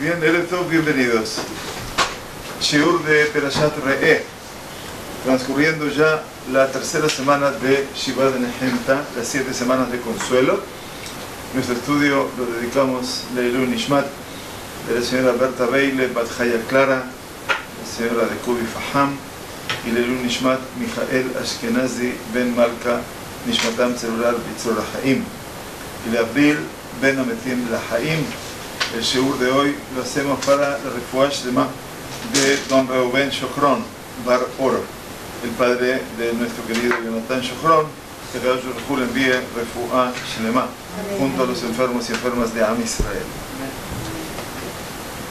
Bien, Erev Tov, bienvenidos. Shiur de Perashat Re'eh, transcurriendo ya la tercera semana de Shiva de Nehemta, las 7 semanas de consuelo. Nuestro estudio lo dedicamos Leilun Nishmat de la señora Berta Beile, Bat Chaya Clara, la señora de Kubi Faham, y Leilun Nishmat Mijael Ashkenazi Ben Malka Nishmatam Celular Bitzor Haim, y le Abril Ben Ametim Lahaim. El shiur de hoy lo hacemos para la refuá shlema de don Reuben Shokron Bar Oro, el padre de nuestro querido Jonathan Shokron, que Kadosh Baruj Hu le envíe refuá shlema junto a los enfermos y enfermas de Am Israel.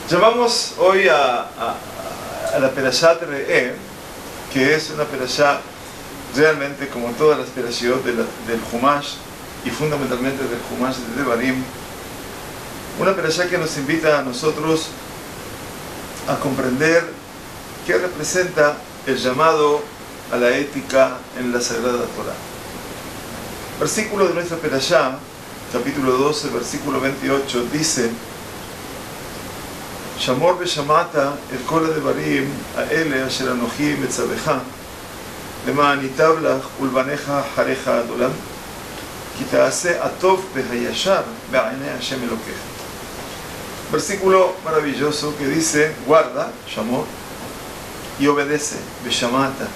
Llamamos hoy a la Perashat Re'eh, que es una perashá realmente como todas las perashiot del Humash y fundamentalmente del Humash de Devarim. Una perashá que nos invita a nosotros a comprender qué representa el llamado a la ética en la Sagrada Torah. Versículo de nuestra perashá, capítulo 12, versículo 28, dice: Shamor beshamata el kol hadevarim haele asher anochi metzavecha למען ייטב לך ולבניך אחריך עד עולם כי תעשה הטוב והישר בעיני השם אלוקיך. Versículo maravilloso que dice: guarda, Shamor, y obedece, Beshamata,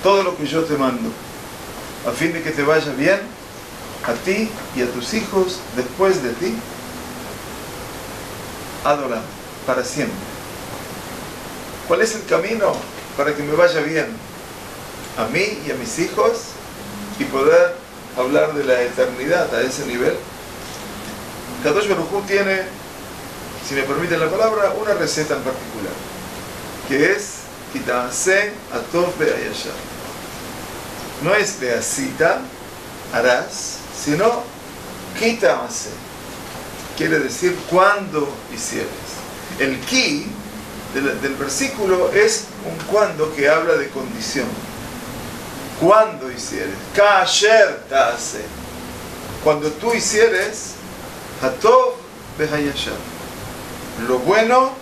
todo lo que yo te mando, a fin de que te vaya bien a ti y a tus hijos después de ti, Adoram, para siempre. ¿Cuál es el camino para que me vaya bien a mí y a mis hijos y poder hablar de la eternidad a ese nivel? Kadosh Baruj Hu tiene, si me permiten la palabra, una receta en particular, que es Kita'aseh atov be'ayashar. No es be'asita, harás, sino Kita'aseh. Quiere decir cuando hicieres. El ki del versículo es un cuando que habla de condición. Cuando hicieres. Ka'asher ta'aseh. Cuando tú hicieres atov be'ayashar, lo bueno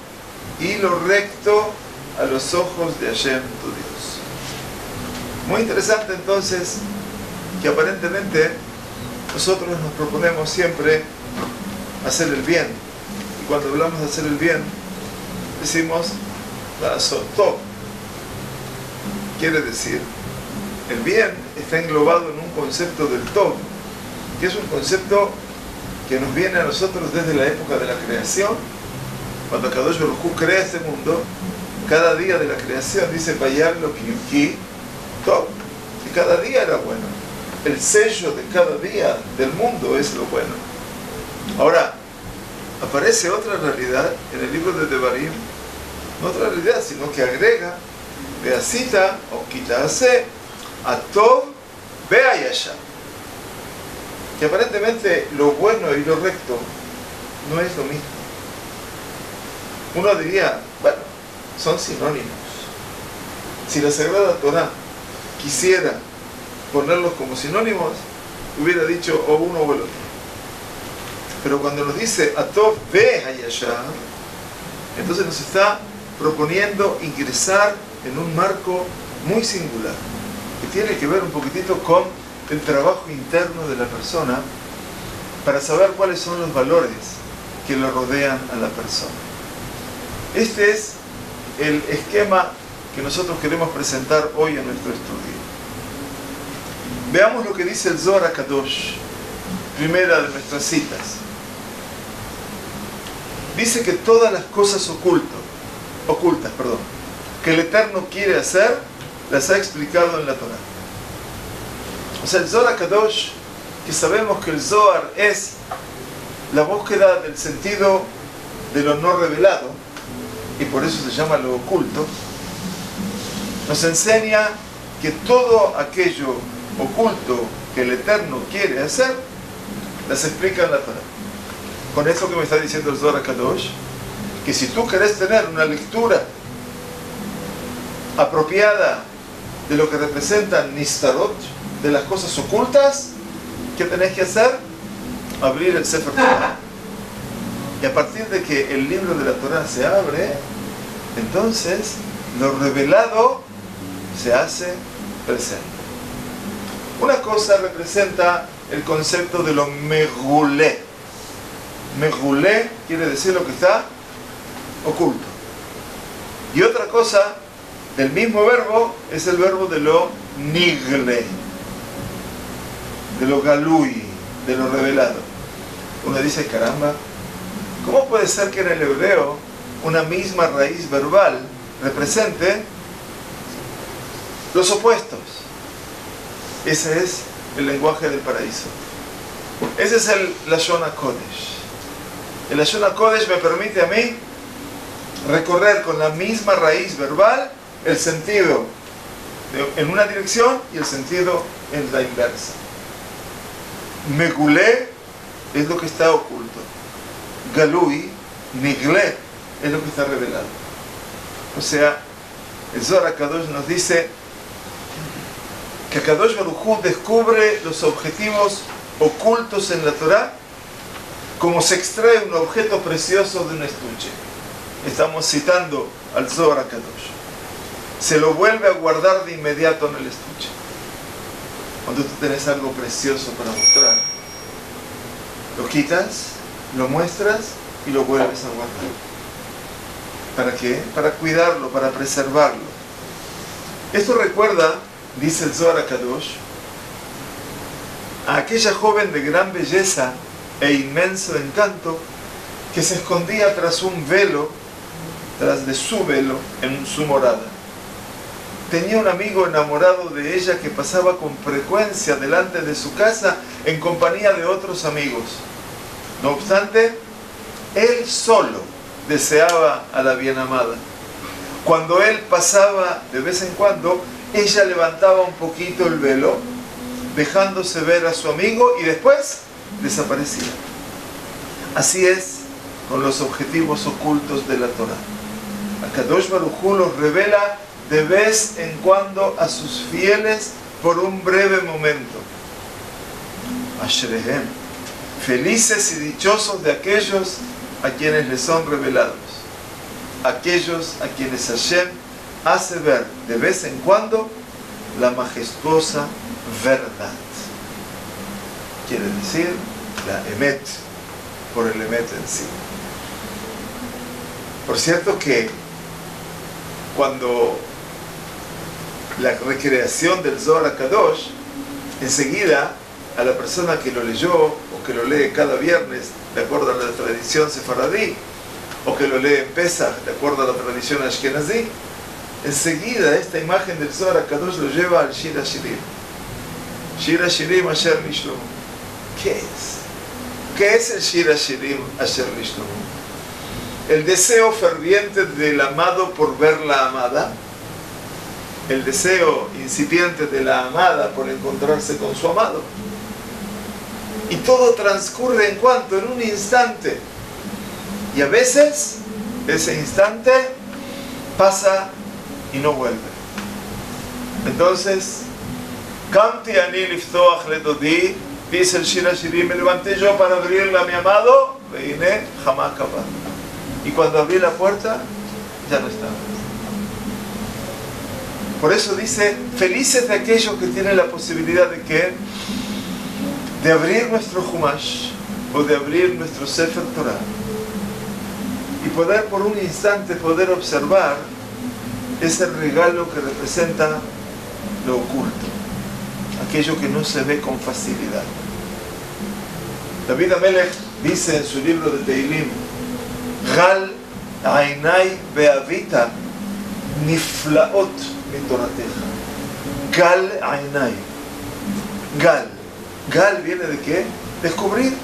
y lo recto a los ojos de Hashem, tu Dios. Muy interesante entonces que aparentemente nosotros nos proponemos siempre hacer el bien, y cuando hablamos de hacer el bien decimos La'asot. Quiere decir, el bien está englobado en un concepto del Tov, que es un concepto que nos viene a nosotros desde la época de la creación. Cuando Kadosh Baruj Hu crea este mundo, cada día de la creación dice Vayar lo ki Tov, que cada día era bueno. El sello de cada día del mundo es lo bueno. Ahora, aparece otra realidad en el libro de Devarim, no otra realidad, sino que agrega Be'asita o Kita'aseh atov be'ayashar, que aparentemente lo bueno y lo recto no es lo mismo. Uno diría, bueno, son sinónimos. Si la Sagrada Torah quisiera ponerlos como sinónimos, hubiera dicho o uno o el otro. Pero cuando nos dice atov be'ayashar, entonces nos está proponiendo ingresar en un marco muy singular, que tiene que ver un poquitito con el trabajo interno de la persona para saber cuáles son los valores que lo rodean a la persona. Este es el esquema que nosotros queremos presentar hoy en nuestro estudio. Veamos lo que dice el Zohar HaKadosh, primera de nuestras citas. Dice que todas las cosas ocultas, que el Eterno quiere hacer, las ha explicado en la Torah. O sea, el Zohar HaKadosh, que sabemos que el Zohar es la búsqueda del sentido de lo no revelado, y por eso se llama lo oculto, nos enseña que todo aquello oculto que el Eterno quiere hacer, las explica en la Torah. Con esto que me está diciendo el Zohar HaKadosh, que si tú querés tener una lectura apropiada de lo que representan Nistarot, de las cosas ocultas, ¿qué tenés que hacer? Abrir el Sefer Torah. Y a partir de que el libro de la Torah se abre, entonces lo revelado se hace presente. Una cosa representa el concepto de lo megulé. Megulé quiere decir lo que está oculto. Y otra cosa del mismo verbo es el verbo de lo nigle, de lo galui, de lo revelado. Uno dice, caramba, ¿cómo puede ser que en el hebreo una misma raíz verbal represente los opuestos? Ese es el lenguaje del paraíso. Ese es el Lashon HaKodesh. El Lashon HaKodesh me permite a mí recorrer con la misma raíz verbal el sentido en una dirección y el sentido en la inversa. Megulé es lo que está oculto. Galui, Nigle, es lo que está revelado. O sea, el Zohar HaKadosh nos dice que HaKadosh Baruj Hu descubre los objetivos ocultos en la Torah como se extrae un objeto precioso de un estuche. Estamos citando al Zohar HaKadosh. Se lo vuelve a guardar de inmediato en el estuche. Cuando tú tenés algo precioso para mostrar, lo quitas, lo muestras y lo vuelves a guardar. ¿Para qué? Para cuidarlo, para preservarlo. Esto recuerda, dice el Zohar HaKadosh, a aquella joven de gran belleza e inmenso encanto que se escondía tras un velo, tras de su velo, en su morada. Tenía un amigo enamorado de ella que pasaba con frecuencia delante de su casa en compañía de otros amigos. No obstante, él solo deseaba a la bien amada. Cuando él pasaba de vez en cuando, ella levantaba un poquito el velo, dejándose ver a su amigo y después desaparecía. Así es con los objetivos ocultos de la Torah. HaKadosh Baruj Hu los revela de vez en cuando a sus fieles por un breve momento. Ashrehem, felices y dichosos de aquellos a quienes les son revelados, aquellos a quienes Hashem hace ver de vez en cuando la majestuosa verdad. Quiere decir la Emet, por el Emet en sí. Por cierto que cuando la recreación del Zohar HaKadosh, enseguida a la persona que lo leyó o que lo lee cada viernes de acuerdo a la tradición sefaradí o que lo lee en Pesach de acuerdo a la tradición ashkenazí, enseguida esta imagen del Zohar HaKadosh lo lleva al Shir HaShirim. Shir HaShirim Asher Nishlomo. ¿Qué es? ¿Qué es el Shir HaShirim Asher Nishlomo? El deseo ferviente del amado por ver la amada, el deseo incipiente de la amada por encontrarse con su amado. Y todo transcurre en cuanto, en un instante. Y a veces ese instante pasa y no vuelve. Entonces, Kamti ani liftoach ledodi, dice el Shir HaShirim, me levanté yo para abrirle a mi amado, veine jamás capaz. Y cuando abrí la puerta, ya no estaba. Por eso dice, felices de aquellos que tienen la posibilidad de que de abrir nuestro Humash o de abrir nuestro Sefer Torah y poder por un instante poder observar ese regalo que representa lo oculto, aquello que no se ve con facilidad. David HaMelech dice en su libro de Teilim, Gal Ainai Beavita Niflaot Mitorateja. Gal Ainai. Gal viene de qué? Descubrir.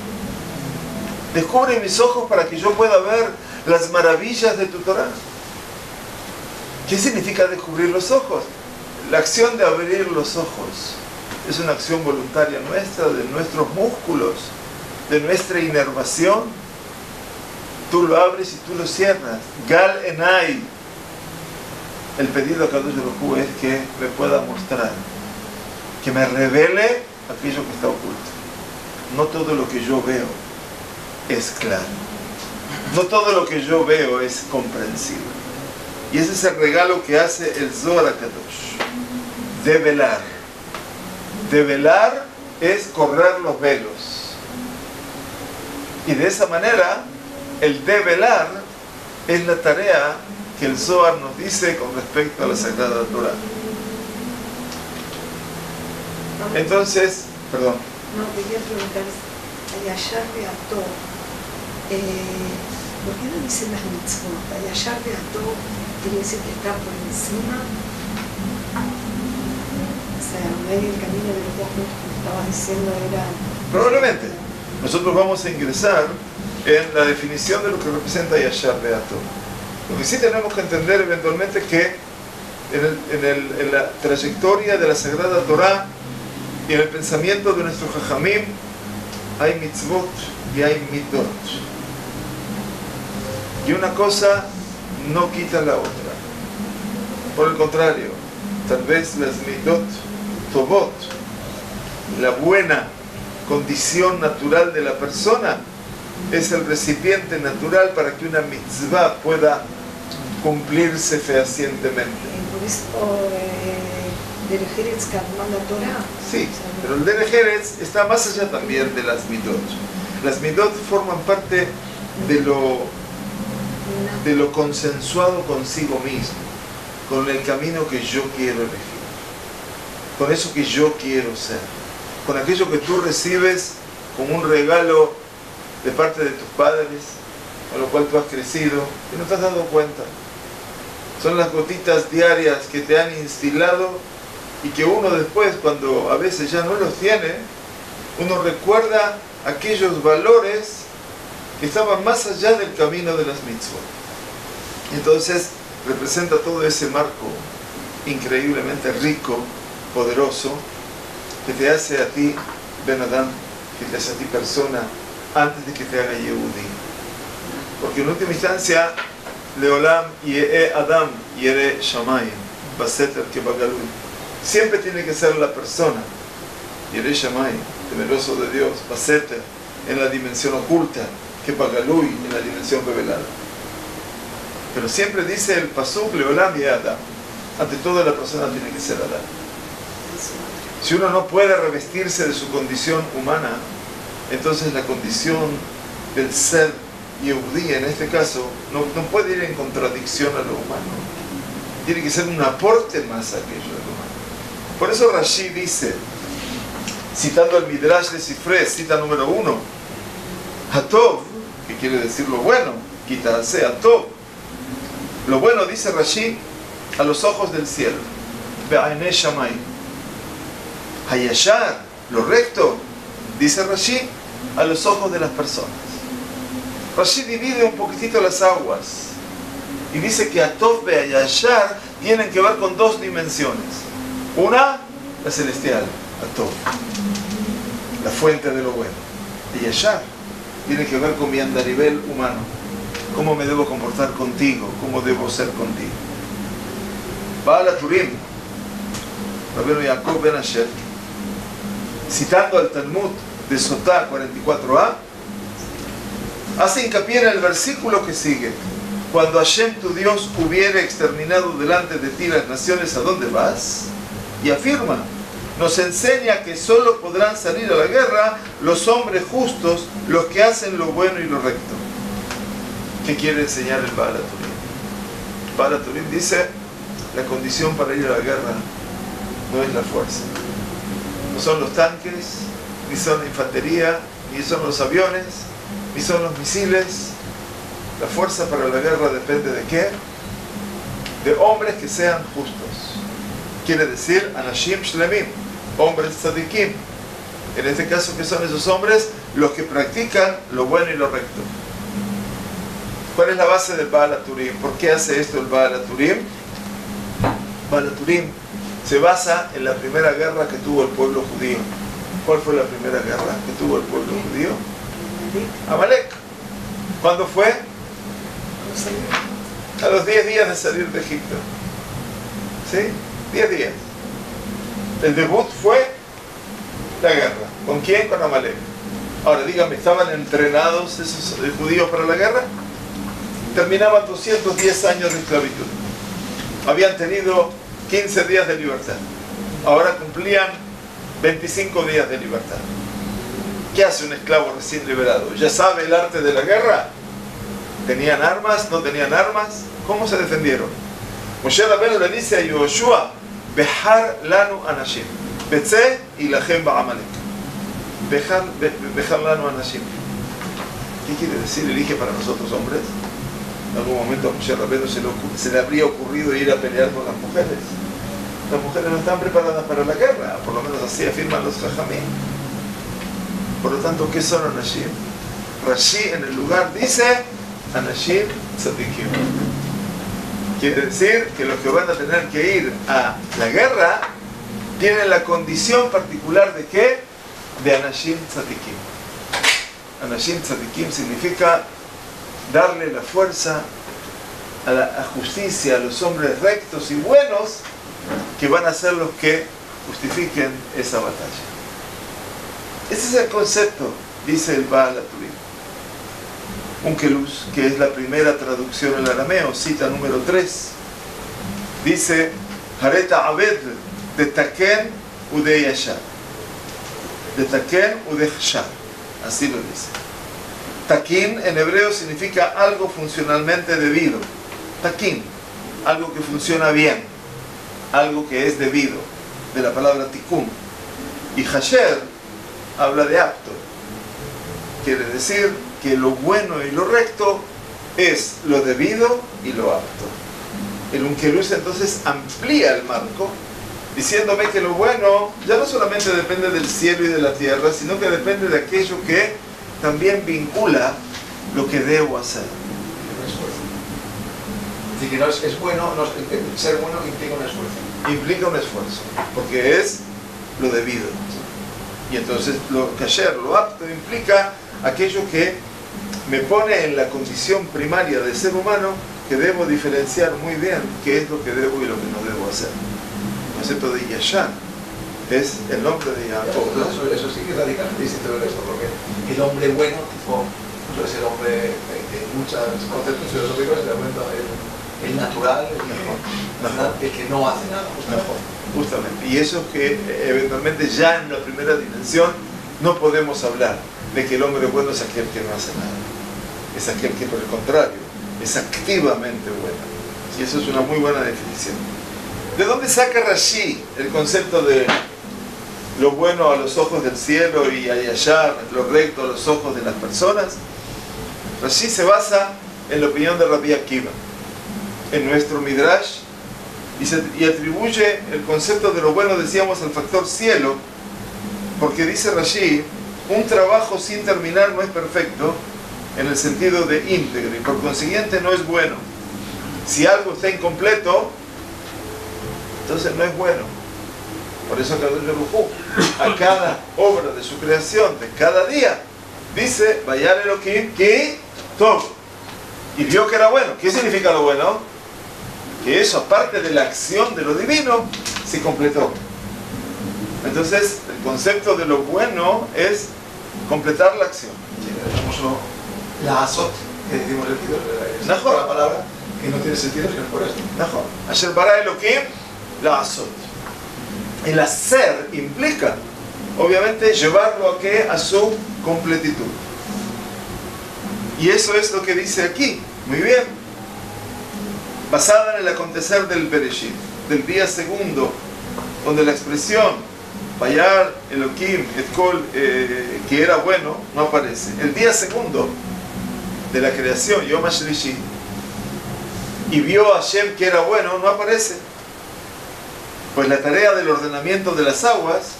Descubre mis ojos para que yo pueda ver las maravillas de tu Torah. ¿Qué significa descubrir los ojos? La acción de abrir los ojos es una acción voluntaria nuestra, de nuestros músculos, de nuestra inervación. Tú lo abres y tú lo cierras. Gal Enai. El pedido a Kadosh Baruj Hu es que me pueda mostrar, que me revele aquello que está oculto. No todo lo que yo veo es claro. No todo lo que yo veo es comprensible. Y ese es el regalo que hace el Zohar HaKadosh. Develar. Develar es correr los velos. Y de esa manera, el develar es la tarea que el Zohar nos dice con respecto a la Sagrada Torah. Entonces, perdón. No, quería preguntar, Hayashar Beató, ¿por qué no dicen las mitzvot? Hayashar Beató quiere decir que está por encima. O sea, medio el camino de los dos puntos que estabas diciendo era... Probablemente. Nosotros vamos a ingresar en la definición de lo que representa Hayashar Beató. Lo que sí tenemos que entender eventualmente que en la trayectoria de la Sagrada Torah y en el pensamiento de nuestro Jajamim hay mitzvot y hay mitot. Y una cosa no quita la otra. Por el contrario, tal vez las mitot tovot, la buena condición natural de la persona, es el recipiente natural para que una mitzvah pueda cumplirse fehacientemente. Por eso Derech Eretz manda Torah. Sí, pero el Derech Eretz está más allá también de las midot. Las midot forman parte de lo consensuado consigo mismo, con el camino que yo quiero elegir, con eso que yo quiero ser, con aquello que tú recibes como un regalo de parte de tus padres, a lo cual tú has crecido y no te has dado cuenta. Son las gotitas diarias que te han instilado y que uno después, cuando a veces ya no los tiene, uno recuerda aquellos valores que estaban más allá del camino de las mitzvot. Entonces representa todo ese marco increíblemente rico, poderoso, que te hace a ti Ben Adam, que te hace a ti persona, antes de que te haga Yehudi. Porque en última instancia, Leolam Yeh Adam Yere Shamayim Baseter Kebagalui. Siempre tiene que ser la persona, Yere Shamayim, temeroso de Dios, Baseter, en la dimensión oculta, Kebagalui, en la dimensión revelada. Pero siempre dice el Pasuk Leolam Yeh Adam. Ante todo, la persona tiene que ser Adam. Si uno no puede revestirse de su condición humana, entonces la condición del ser Yehudí, en este caso, no puede ir en contradicción a lo humano. Tiene que ser un aporte más a aquello de lo humano. Por eso Rashi dice, citando el Midrash de Sifré, cita número 1, Hatov, que quiere decir lo bueno, Kitase Hatov. Lo bueno, dice Rashi, a los ojos del cielo. Be'ainei Shamayim. Hayashar, lo recto, dice Rashi, a los ojos de las personas. Rashi divide un poquitito las aguas y dice que Atov y Hayashar tienen que ver con dos dimensiones. Una, la celestial, Atov, la fuente de lo bueno. Y Hayashar tiene que ver con mi andarivel humano. Cómo me debo comportar contigo, cómo debo ser contigo. Baal HaTurim, Rabbeinu Yaakov Ben Asher, citando al Talmud de Sotá 44a, hace hincapié en el versículo que sigue. Cuando Hashem tu Dios hubiere exterminado delante de ti las naciones, ¿a dónde vas? Y afirma, nos enseña que solo podrán salir a la guerra los hombres justos, los que hacen lo bueno y lo recto. ¿Qué quiere enseñar el Baal HaTurim? Baal HaTurim dice, la condición para ir a la guerra no es la fuerza. No son los tanques, ni son la infantería, ni son los aviones, ni son los misiles. La fuerza para la guerra depende de ¿qué? De hombres que sean justos. Quiere decir, Anashim Shlemim, hombres tzadikim. En este caso, ¿qué son esos hombres? Los que practican lo bueno y lo recto. ¿Cuál es la base del Baal HaTurim? ¿Por qué hace esto el Baal HaTurim? Baal HaTurim se basa en la primera guerra que tuvo el pueblo judío. ¿Cuál fue la primera guerra que tuvo el pueblo judío? Amalek. ¿Cuándo fue? A los 10 días de salir de Egipto. ¿Sí? 10 días. El debut fue la guerra. ¿Con quién? Con Amalek. Ahora dígame, ¿estaban entrenados esos judíos para la guerra? Terminaban 210 años de esclavitud. Habían tenido 15 días de libertad. Ahora cumplían 25 días de libertad. ¿Qué hace un esclavo recién liberado? ¿Ya sabe el arte de la guerra? ¿Tenían armas? ¿No tenían armas? ¿Cómo se defendieron? Moshe Rabbeinu le dice a Yoshua: Behar lanu anashim, Betze y lahem ba'amalek. Behar lanu anashim. ¿Qué quiere decir? Elige para nosotros hombres. En algún momento a Moshe Rabbeinu se le habría ocurrido ir a pelear con las mujeres. Las mujeres no están preparadas para la guerra, por lo menos así afirman los Jajamim. Por lo tanto, ¿qué son anashim? Rashi en el lugar dice anashim tzadikim. Quiere decir que los que van a tener que ir a la guerra tienen la condición particular de ¿qué? De anashim tzadikim. Anashim tzadikim significa darle la fuerza a la justicia, a los hombres rectos y buenos que van a ser los que justifiquen esa batalla. Ese es el concepto, dice el Baal HaTurim. Onkelos, que es la primera traducción al arameo, cita número 3, dice: Hareta Abed de Taken ude Yashar. De Taken ude Yashar. Así lo dice. Takin en hebreo significa algo funcionalmente debido. Takin, algo que funciona bien, algo que es debido, de la palabra tikkun. Y Hasher habla de apto. Quiere decir que lo bueno y lo recto es lo debido y lo apto. El Onkelos entonces amplía el marco, diciéndome que lo bueno ya no solamente depende del cielo y de la tierra, sino que depende de aquello que también vincula lo que debo hacer. Es decir, que no es bueno, ser bueno implica un esfuerzo. Implica un esfuerzo, porque es lo debido. Y entonces lo kasher, lo apto, implica aquello que me pone en la condición primaria de ser humano, que debo diferenciar muy bien qué es lo que debo y lo que no debo hacer. El concepto de Yashar es el nombre de Jacob. Eso sí que es radicalmente distinto del resto, porque el hombre bueno, tipo, no es el hombre, en muchos conceptos filosóficos, se da cuenta el natural, el mejor, el que no hace nada. Justamente. Y eso es que eventualmente ya en la primera dimensión no podemos hablar de que el hombre bueno es aquel que no hace nada. Es aquel que, por el contrario, es activamente bueno. Y eso es una muy buena definición. ¿De dónde saca Rashi el concepto de lo bueno a los ojos del cielo y a Yashar, lo recto a los ojos de las personas? Rashi se basa en la opinión de Rabbi Akiva, en nuestro Midrash, y atribuye el concepto de lo bueno, decíamos, al factor cielo, porque dice Rashi: un trabajo sin terminar no es perfecto en el sentido de íntegro, y por consiguiente no es bueno. Si algo está incompleto, entonces no es bueno. Por eso Kadosh Baruj Hu, a cada obra de su creación, de cada día, dice: Vayar Elohim ki tov, y vio que era bueno. ¿Qué significa lo bueno? Que eso, aparte de la acción de lo divino, se completó. Entonces, el concepto de lo bueno es completar la acción. Sí, el famoso la azot, que decimos es la palabra que no tiene sentido sino por esto. Asher bara Elohim la azot. El hacer implica, obviamente, llevarlo a ¿qué? A su completitud. Y eso es lo que dice aquí. Muy bien. Basada en el acontecer del Bereshit, del día segundo, donde la expresión Vayar Elohim et kol, que era bueno, no aparece. El día segundo de la creación, Yom HaShlishi, y vio a Hashem que era bueno, no aparece. Pues la tarea del ordenamiento de las aguas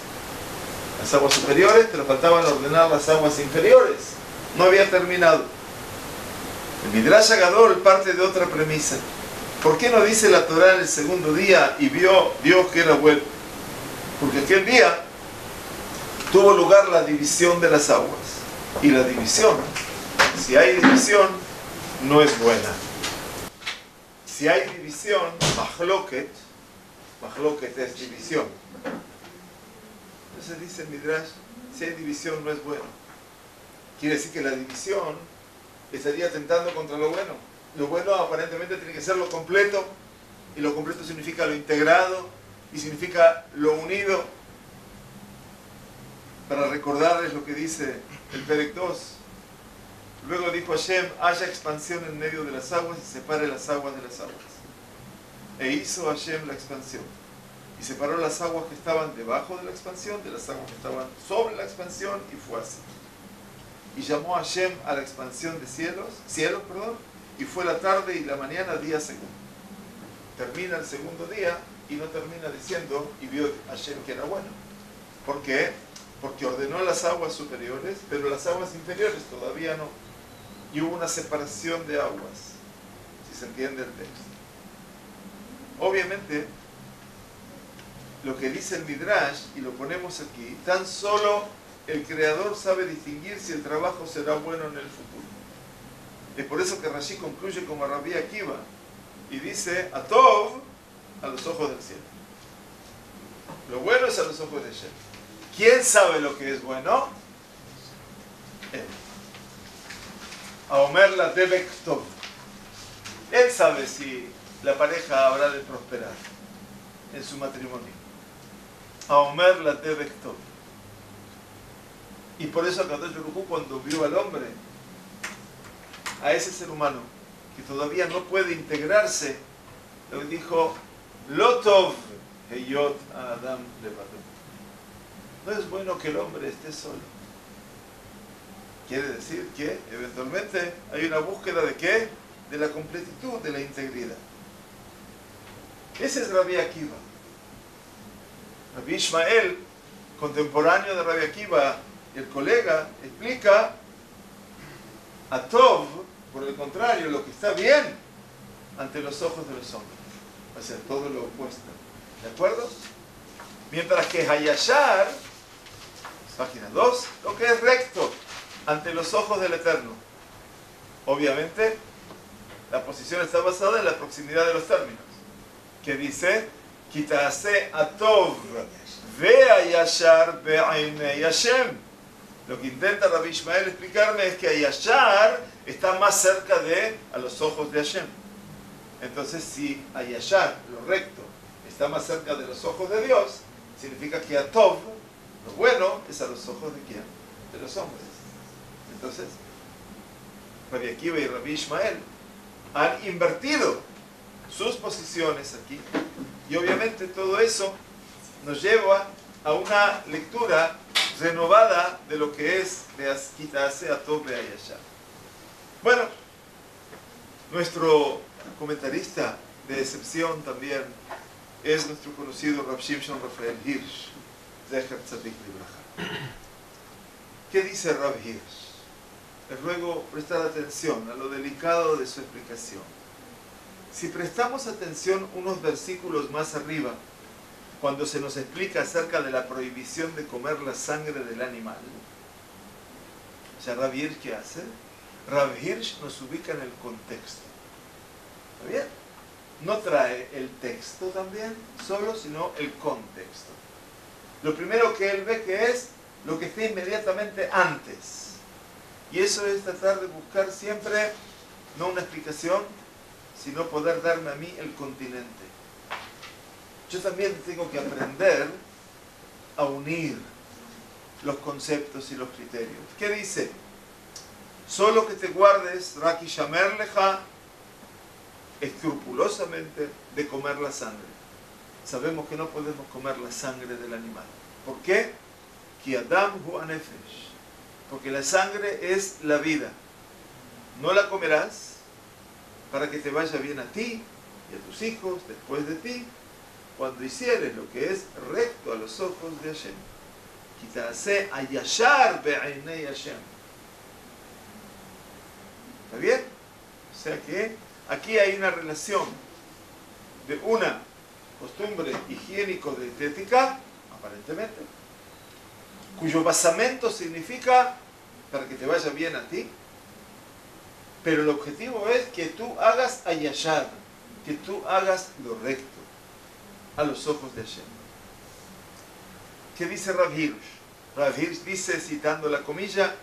superiores, pero faltaban ordenar las aguas inferiores. No había terminado. El Midrash Agadol parte de otra premisa. ¿Por qué no dice la Torá en el segundo día y vio Dios que era bueno? Porque aquel día tuvo lugar la división de las aguas. Y la división, si hay división, no es buena. Si hay división, mahloket es división. Entonces dice el Midrash, si hay división no es bueno. quiere decir que la división estaría atentando contra lo bueno. Lo bueno aparentemente tiene que ser lo completo, y lo completo significa lo integrado, y significa lo unido. Para recordarles lo que dice el Perek 2. Luego dijo Hashem, haya expansión en medio de las aguas y separe las aguas de las aguas. E hizo Hashem la expansión. Y separó las aguas que estaban debajo de la expansión de las aguas que estaban sobre la expansión, y fue así. Y llamó a Hashem a la expansión de cielos, y fue la tarde y la mañana, día segundo. Termina el segundo día y no termina diciendo, y vio Hashem que era bueno. ¿Por qué? Porque ordenó las aguas superiores, pero las aguas inferiores todavía no. Y hubo una separación de aguas, si se entiende el texto. Obviamente, lo que dice el Midrash, y lo ponemos aquí, tan solo el Creador sabe distinguir si el trabajo será bueno en el futuro. Es por eso que Rashi concluye como Rabbi Akiva y dice, Atov, a los ojos del cielo. Lo bueno es a los ojos de Hashem. ¿Quién sabe lo que es bueno? Él. Aomer la Debek Tov. Él sabe si la pareja habrá de prosperar en su matrimonio. Aomer la Debek Tov. Y por eso Akadosh Baruj Hu, cuando vio al hombre, a ese ser humano que todavía no puede integrarse, le dijo, Lotov heyot Adam levado. No es bueno que el hombre esté solo. Quiere decir que eventualmente hay una búsqueda de ¿qué? De la completitud, de la integridad. Ese es Rabbi Akiva. Rabbi Ishmael, contemporáneo de Rabbi Akiva, el colega, explica a Tov, por el contrario, lo que está bien ante los ojos de los hombres. O sea, todo lo opuesto. ¿De acuerdo? Mientras que Hayashar, página 2, lo que es recto ante los ojos del Eterno. Obviamente, la posición está basada en la proximidad de los términos. Que dice, Kitase atov ve'ayashar be'ainei Hashem. Lo que intenta Rabbi Ishmael explicarme es que Hayashar está más cerca a los ojos de Hashem. Entonces, si Hayashar, lo recto, está más cerca de los ojos de Dios, significa que Atov, lo bueno, es a los ojos de ¿quién? De los hombres. Entonces, Rabbi Akiva y Rabbi Ishmael han invertido sus posiciones aquí, y obviamente todo eso nos lleva a una lectura renovada de lo que es de Kitase Atov Be'ayashar. Bueno, nuestro comentarista de excepción también es nuestro conocido Rav Shimshon Rafael Hirsch, Zecher Tzadik Libraja. ¿Qué dice Rav Hirsch? Les ruego prestar atención a lo delicado de su explicación. Si prestamos atención unos versículos más arriba, cuando se nos explica acerca de la prohibición de comer la sangre del animal, o sea, Rav Hirsch, ¿qué hace? Rav Hirsch nos ubica en el contexto. ¿Está bien? No trae el texto también solo, sino el contexto. Lo primero que él ve que es lo que está inmediatamente antes. Y eso es tratar de buscar siempre, no una explicación, sino poder darme a mí el continente. Yo también tengo que aprender a unir los conceptos y los criterios. ¿Qué dice? Solo que te guardes, Raki Shamer Leja, escrupulosamente de comer la sangre. Sabemos que no podemos comer la sangre del animal. ¿Por qué? Ki Adam hu anefesh. Porque la sangre es la vida. No la comerás para que te vaya bien a ti y a tus hijos después de ti, cuando hicieres lo que es recto a los ojos de Hashem. Kitase ayashar be'ainei Hashem. ¿Está bien? O sea que aquí hay una relación de una costumbre higiénico-dietética, aparentemente, cuyo basamento significa para que te vaya bien a ti, pero el objetivo es que tú hagas ayashar, que tú hagas lo recto a los ojos de Hashem. ¿Qué dice Rav Hirsch? Rav Hirsch dice, citando la comilla,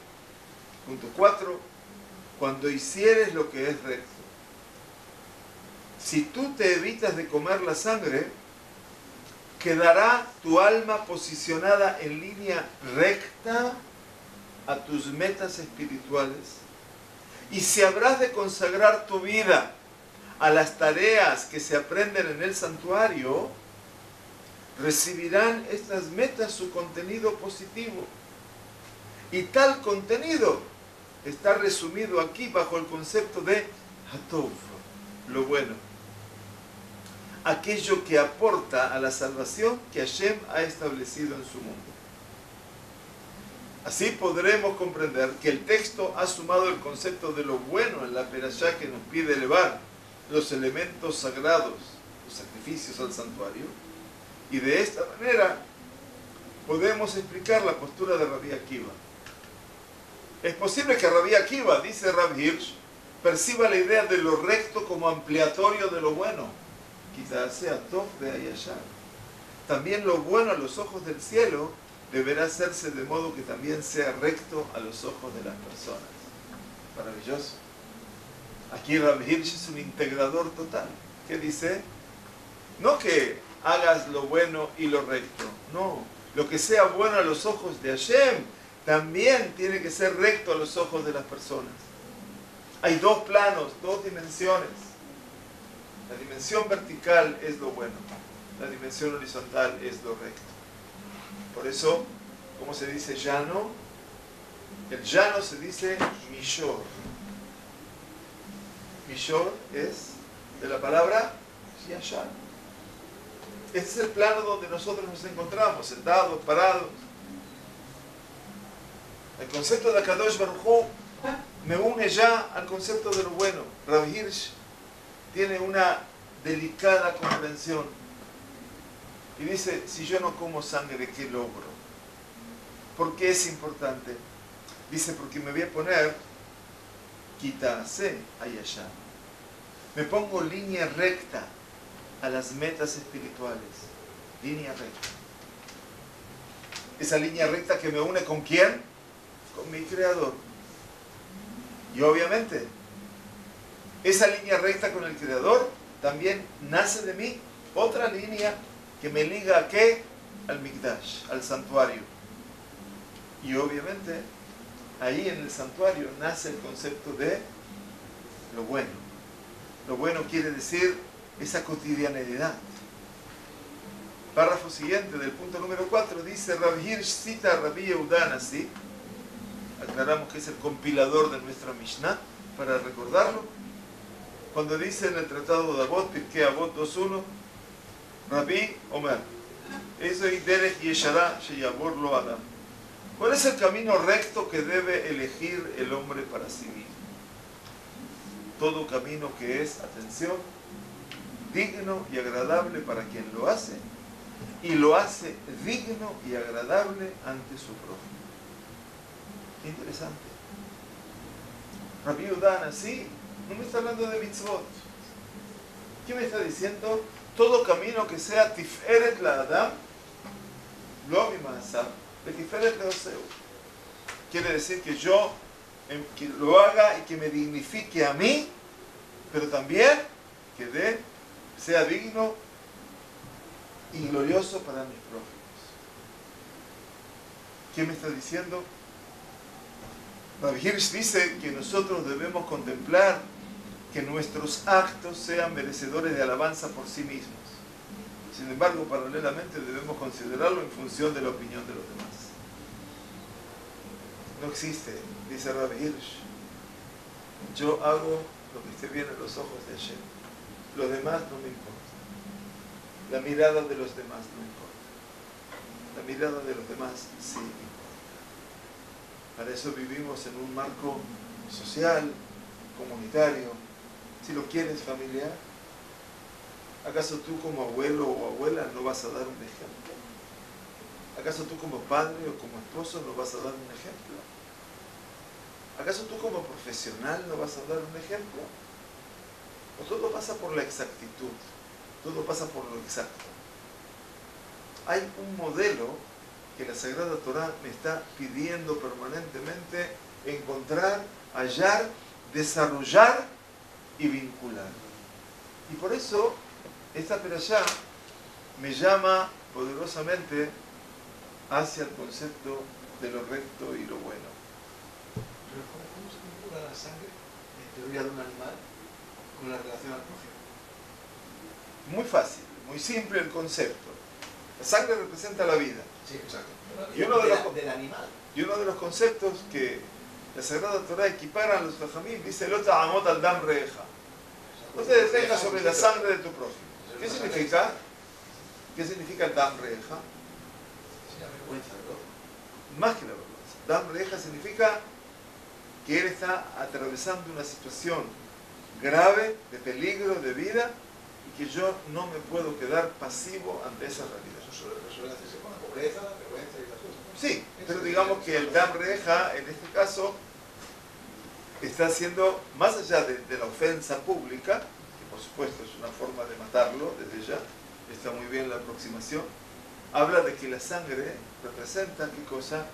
Punto 4. Cuando hicieres lo que es recto. Si tú te evitas de comer la sangre, quedará tu alma posicionada en línea recta a tus metas espirituales. Y si habrás de consagrar tu vida a las tareas que se aprenden en el santuario, recibirán estas metas su contenido positivo. Y tal contenido está resumido aquí bajo el concepto de Hatov, lo bueno. Aquello que aporta a la salvación que Hashem ha establecido en su mundo. Así podremos comprender que el texto ha sumado el concepto de lo bueno en la perashá que nos pide elevar los elementos sagrados, los sacrificios al santuario, y de esta manera podemos explicar la postura de Rabbi Akiva. Es posible que Rabbi Akiva, dice Rav Hirsch, perciba la idea de lo recto como ampliatorio de lo bueno. Quizás sea Tov de Ayashar. También lo bueno a los ojos del cielo deberá hacerse de modo que también sea recto a los ojos de las personas. Maravilloso. Aquí Rav Hirsch es un integrador total. ¿Qué dice? No que hagas lo bueno y lo recto. No. Lo que sea bueno a los ojos de Hashem también tiene que ser recto a los ojos de las personas. Hay dos planos, dos dimensiones. La dimensión vertical es lo bueno. La dimensión horizontal es lo recto. Por eso, ¿cómo se dice llano? El llano se dice mishor. Mishor es de la palabra yashar. Este es el plano donde nosotros nos encontramos, sentados, parados. El concepto de Akadosh Baruj Hu me une ya al concepto de lo bueno. Rav Hirsch tiene una delicada comprensión y dice, si yo no como sangre, ¿qué logro? ¿Por qué es importante? Dice, porque me voy a poner Kitase Ayashar. Me pongo línea recta a las metas espirituales. Línea recta. Esa línea recta que me une ¿con quién? Con mi Creador. Y obviamente, esa línea recta con el Creador también nace de mí otra línea que me liga ¿a qué? Al Mikdash, al santuario. Y obviamente, ahí en el santuario nace el concepto de lo bueno. Lo bueno quiere decir esa cotidianidad. Párrafo siguiente del punto número 4 dice, Rav Hirsch cita a Rabbi Yehuda así. Aclaramos que es el compilador de nuestra Mishnah para recordarlo. Cuando dice en el tratado de Avot, Pirkei Avot 2.1, Rabbi Omer, Ezoi derech yeshara sheyavor lo adam. ¿Cuál es el camino recto que debe elegir el hombre para sí mismo? Todo camino que es, atención, digno y agradable para quien lo hace, y lo hace digno y agradable ante su prójimo. Qué interesante. Rabbi Yehuda así no me está hablando de mitzvot. ¿Qué me está diciendo? Todo camino que sea tiferet la Adam, lo mimasa, de tiferet la Oseu. Quiere decir que yo que lo haga y que me dignifique a mí, pero también que sea digno y glorioso para mis prójimos. ¿Qué me está diciendo? Rav Hirsch dice que nosotros debemos contemplar que nuestros actos sean merecedores de alabanza por sí mismos. Sin embargo, paralelamente debemos considerarlo en función de la opinión de los demás. No existe, dice Rav Hirsch, yo hago lo que esté bien en los ojos de Hashem. Los demás no me importa. La mirada de los demás no importa. La mirada de los demás sí me importa. Para eso vivimos en un marco social, comunitario, si lo quieres familiar. ¿Acaso tú como abuelo o abuela no vas a dar un ejemplo? ¿Acaso tú como padre o como esposo no vas a dar un ejemplo? ¿Acaso tú como profesional no vas a dar un ejemplo? ¿O todo pasa por la exactitud? Todo pasa por lo exacto. Hay un modelo que la Sagrada Torah me está pidiendo permanentemente encontrar, hallar, desarrollar y vincular. Y por eso esta perashá me llama poderosamente hacia el concepto de lo recto y lo bueno. Pero ¿cómo se vincula la sangre, en teoría, de un animal con la relación al prójimo? Muy fácil, muy simple el concepto. La sangre representa la vida. Sí, exacto. Y uno de los, del animal. y uno de los conceptos que la Sagrada Torá equipara a los Jajamim dice: Lo ta'amot al dam reja. No te detengas sobre la sangre de tu prójimo. ¿Qué significa? ¿Qué significa el dam reja? Sí, la vergüenza del otro. Más que la vergüenza. Dam reja significa que él está atravesando una situación grave, de peligro, de vida, y que yo no me puedo quedar pasivo ante esa realidad. Eso suele hacerse con la pobreza, la vergüenza y las cosas, ¿no? Sí, pero digamos que el dam reja, en este caso, está haciendo, más allá de la ofensa pública, que por supuesto es una forma de matarlo, desde ya, está muy bien la aproximación, habla de que la sangre representa, ¿qué cosa?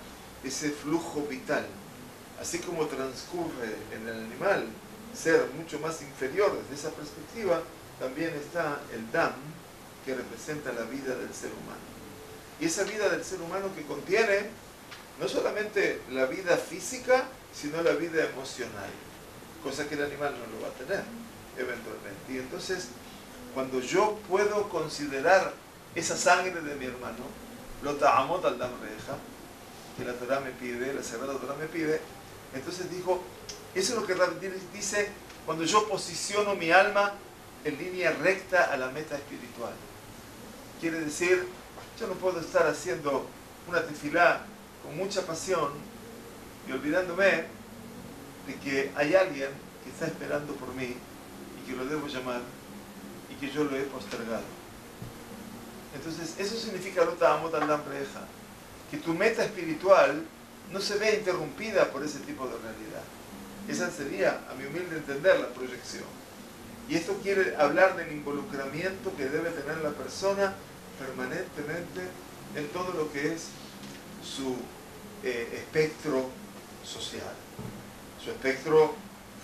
Ese flujo vital. Así como transcurre en el animal ser mucho más inferior desde esa perspectiva, también está el dam, que representa la vida del ser humano. Y esa vida del ser humano que contiene no solamente la vida física, sino la vida emocional, cosa que el animal no lo va a tener eventualmente. Y entonces, cuando yo puedo considerar esa sangre de mi hermano, lo ta'amot al dam reja, que la Torah me pide, la Sagrada Torah me pide, entonces dijo, eso es lo que dice cuando yo posiciono mi alma en línea recta a la meta espiritual. Quiere decir, yo no puedo estar haciendo una tefilá con mucha pasión y olvidándome de que hay alguien que está esperando por mí y que lo debo llamar y que yo lo he postergado. Entonces, eso significa lo ta'amot al dam reja, que tu meta espiritual no se ve interrumpida por ese tipo de realidad. Esa sería, a mi humilde entender, la proyección. Y esto quiere hablar del involucramiento que debe tener la persona permanentemente en todo lo que es su espectro social, su espectro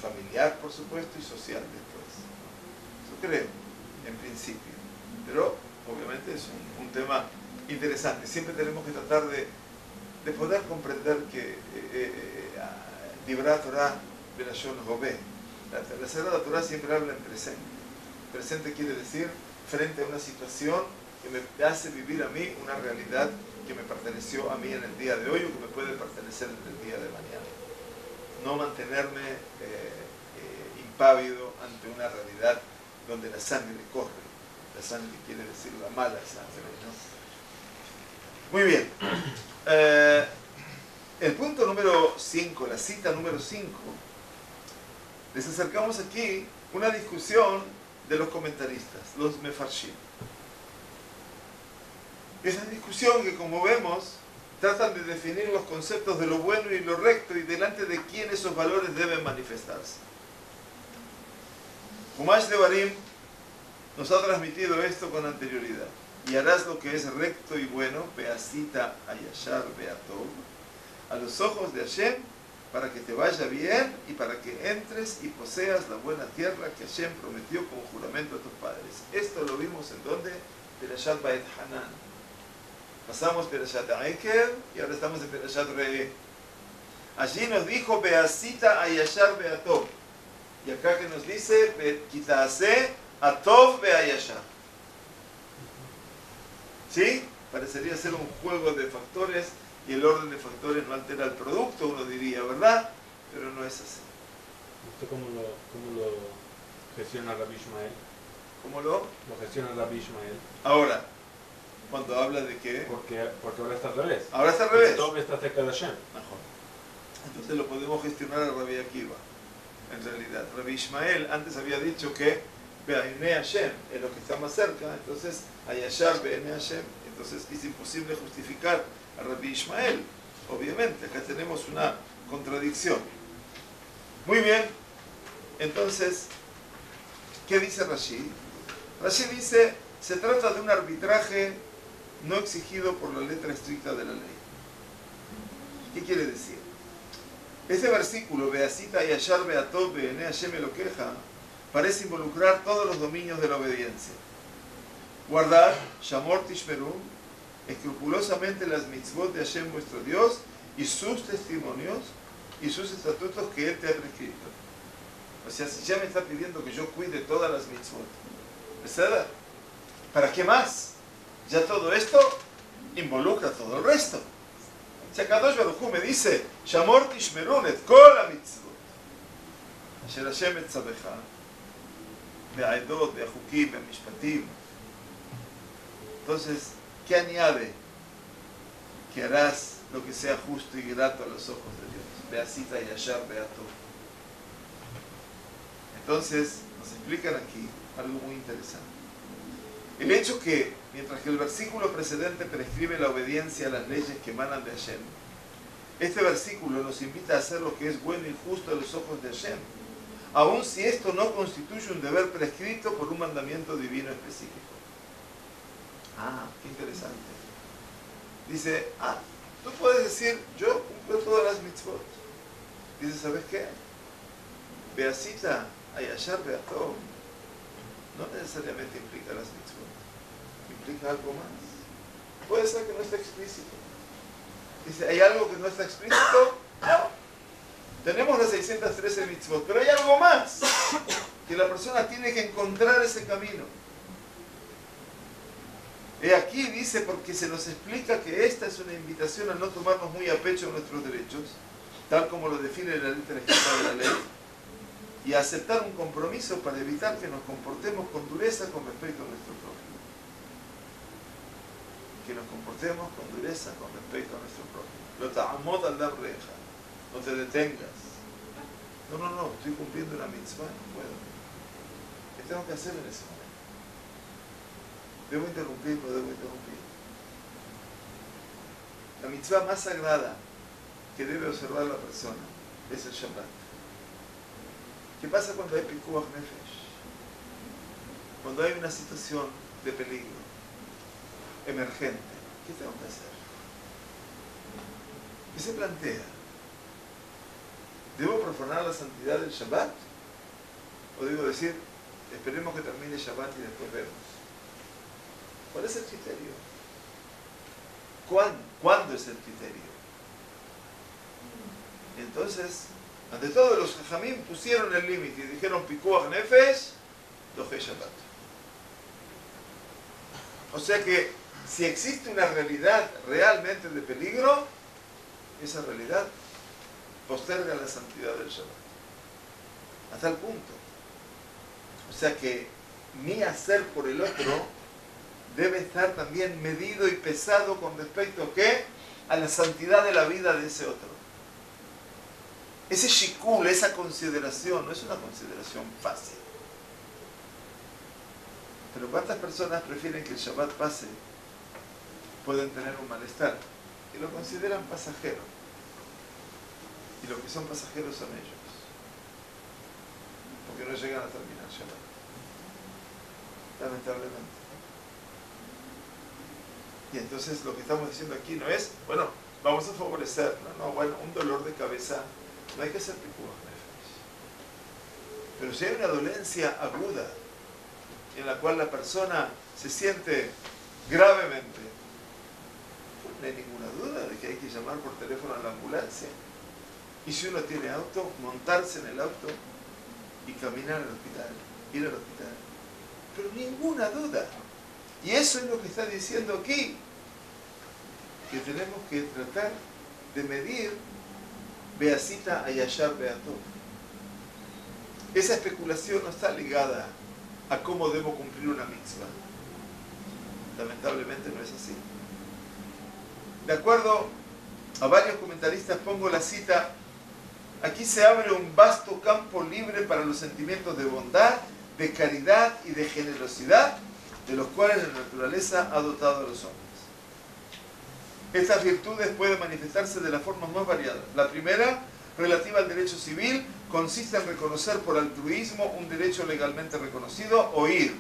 familiar, por supuesto, y social después. Eso creo, en principio. Pero, obviamente, es un tema interesante. Siempre tenemos que tratar de poder comprender que Dibrat Torah Belashon Hobé. La Sagrada Torah siempre habla en presente. Presente quiere decir frente a una situación que me hace vivir a mí una realidad que me perteneció a mí en el día de hoy o que me puede pertenecer en el día de mañana. No mantenerme impávido ante una realidad donde la sangre corre. La sangre quiere decir la mala sangre, ¿no? Muy bien. El punto número 5, la cita número 5, les acercamos aquí una discusión de los comentaristas, los mefarshim. Esa discusión que, como vemos, tratan de definir los conceptos de lo bueno y lo recto y delante de quién esos valores deben manifestarse. Humash Devarim nos ha transmitido esto con anterioridad. Y harás lo que es recto y bueno, Beasita Ayashar Beatov, a los ojos de Hashem, para que te vaya bien y para que entres y poseas la buena tierra que Hashem prometió con juramento a tus padres. Esto lo vimos en donde, Perashat Ba'et Hanan. Pasamos Perashat Aikev y ahora estamos en Perashat Re'eh. Allí nos dijo Beasita Ayashar Beatov. Y acá que nos dice Kitase Atov Beayashar. ¿Sí? Parecería ser un juego de factores y el orden de factores no altera el producto, uno diría, ¿verdad? Pero no es así. ¿Esto cómo lo gestiona Rabbi Ishmael? ¿Cómo lo? Lo gestiona Rabbi Ishmael. Ahora, cuando habla de qué. Porque ahora está al revés. Ahora está al revés. Todo está cerca de Hashem. Mejor. Entonces lo podemos gestionar a Rabbi Akiva. En realidad, Rabbi Ishmael antes había dicho que Be'ainei Hashem es lo que está más cerca, entonces Ayashar Be'ainei Hashem. Entonces es imposible justificar a Rabbi Ishmael. Obviamente, acá tenemos una contradicción. Muy bien. Entonces, ¿qué dice Rashi? Rashi dice, se trata de un arbitraje no exigido por la letra estricta de la ley. ¿Qué quiere decir? Este versículo, Beasita y Ayar Beatov Beene Hashem Elokeja, parece involucrar todos los dominios de la obediencia. Guardar, Shamor Tishmeru, escrupulosamente las mitzvot de Hashem vuestro Dios y sus testimonios y sus estatutos que Él te ha prescrito. O sea, si ya me está pidiendo que yo cuide todas las mitzvot, ¿verdad? ¿Para qué más? Ya todo esto involucra todo el resto. Si Akadosh Baruj Hu me dice, Shamor Tishmerun et kol ha-mitzvot, asher Hashem etzavecha, be'aedot, be'achukim, be'mishpatim. Entonces, ¿qué añade? Que harás lo que sea justo y grato a los ojos de Dios. Beasita y Ayar Beatov. Entonces, nos explican aquí algo muy interesante. El hecho que, mientras que el versículo precedente prescribe la obediencia a las leyes que emanan de Hashem, este versículo nos invita a hacer lo que es bueno y justo a los ojos de Hashem, aun si esto no constituye un deber prescrito por un mandamiento divino específico. Ah, qué interesante. Dice, tú puedes decir, yo cumplo todas las mitzvot. Dice, ¿sabes qué? Beasita, Ayashar, Beatov, no necesariamente implica las mitzvot. Implica algo más. Puede ser que no esté explícito. Dice, ¿hay algo que no está explícito? No. Tenemos las 613 mitzvot, pero hay algo más. Que la persona tiene que encontrar ese camino. Y aquí dice, porque se nos explica que esta es una invitación a no tomarnos muy a pecho nuestros derechos, tal como lo define la letra escrita de la ley, y a aceptar un compromiso para evitar que nos comportemos con dureza con respecto a nuestro prójimo. Que nos comportemos con dureza con respecto a nuestro prójimo. Lo ta'amod al-dam reja. No te detengas. No, estoy cumpliendo una mitzvah, no puedo. ¿Qué tengo que hacer en ese momento? ¿Debo interrumpir? No debo interrumpir. La mitzvah más sagrada que debe observar la persona es el Shabbat. ¿Qué pasa cuando hay pikuach nefesh? Cuando hay una situación de peligro emergente, ¿qué tengo que hacer? ¿Qué se plantea? ¿Debo profanar la santidad del Shabbat? ¿O debo decir, esperemos que termine el Shabbat y después vemos? ¿Cuál es el criterio? ¿Cuándo es el criterio? Entonces, ante todo, los Jajamim pusieron el límite y dijeron Pikuach Nefesh, Doje Shabbat. O sea que, si existe una realidad realmente de peligro, esa realidad posterga la santidad del Shabbat. A tal punto. O sea que mi hacer por el otro debe estar también medido y pesado con respecto a ¿qué? A la santidad de la vida de ese otro. Ese shikul, esa consideración, no es una consideración fácil. Pero ¿cuántas personas prefieren que el Shabbat pase? Pueden tener un malestar y lo consideran pasajero. Y los que son pasajeros son ellos. Porque no llegan a terminar Shabbat. Lamentablemente. Y entonces lo que estamos diciendo aquí no es, bueno, vamos a favorecer, bueno, un dolor de cabeza, no hay que ser pikuach nefesh. Pero si hay una dolencia aguda en la cual la persona se siente gravemente, no hay ninguna duda de que hay que llamar por teléfono a la ambulancia. Y si uno tiene auto, montarse en el auto y caminar al hospital, ir al hospital. Pero ninguna duda. Y eso es lo que está diciendo aquí, que tenemos que tratar de medir Beasita Ayashar Beatov. Esa especulación no está ligada a cómo debo cumplir una mitzvah. Lamentablemente no es así. De acuerdo a varios comentaristas, pongo la cita: aquí se abre un vasto campo libre para los sentimientos de bondad, de caridad y de generosidad, de los cuales la naturaleza ha dotado a los hombres. Estas virtudes pueden manifestarse de las formas más variadas. La primera, relativa al derecho civil, consiste en reconocer por altruismo un derecho legalmente reconocido o ir,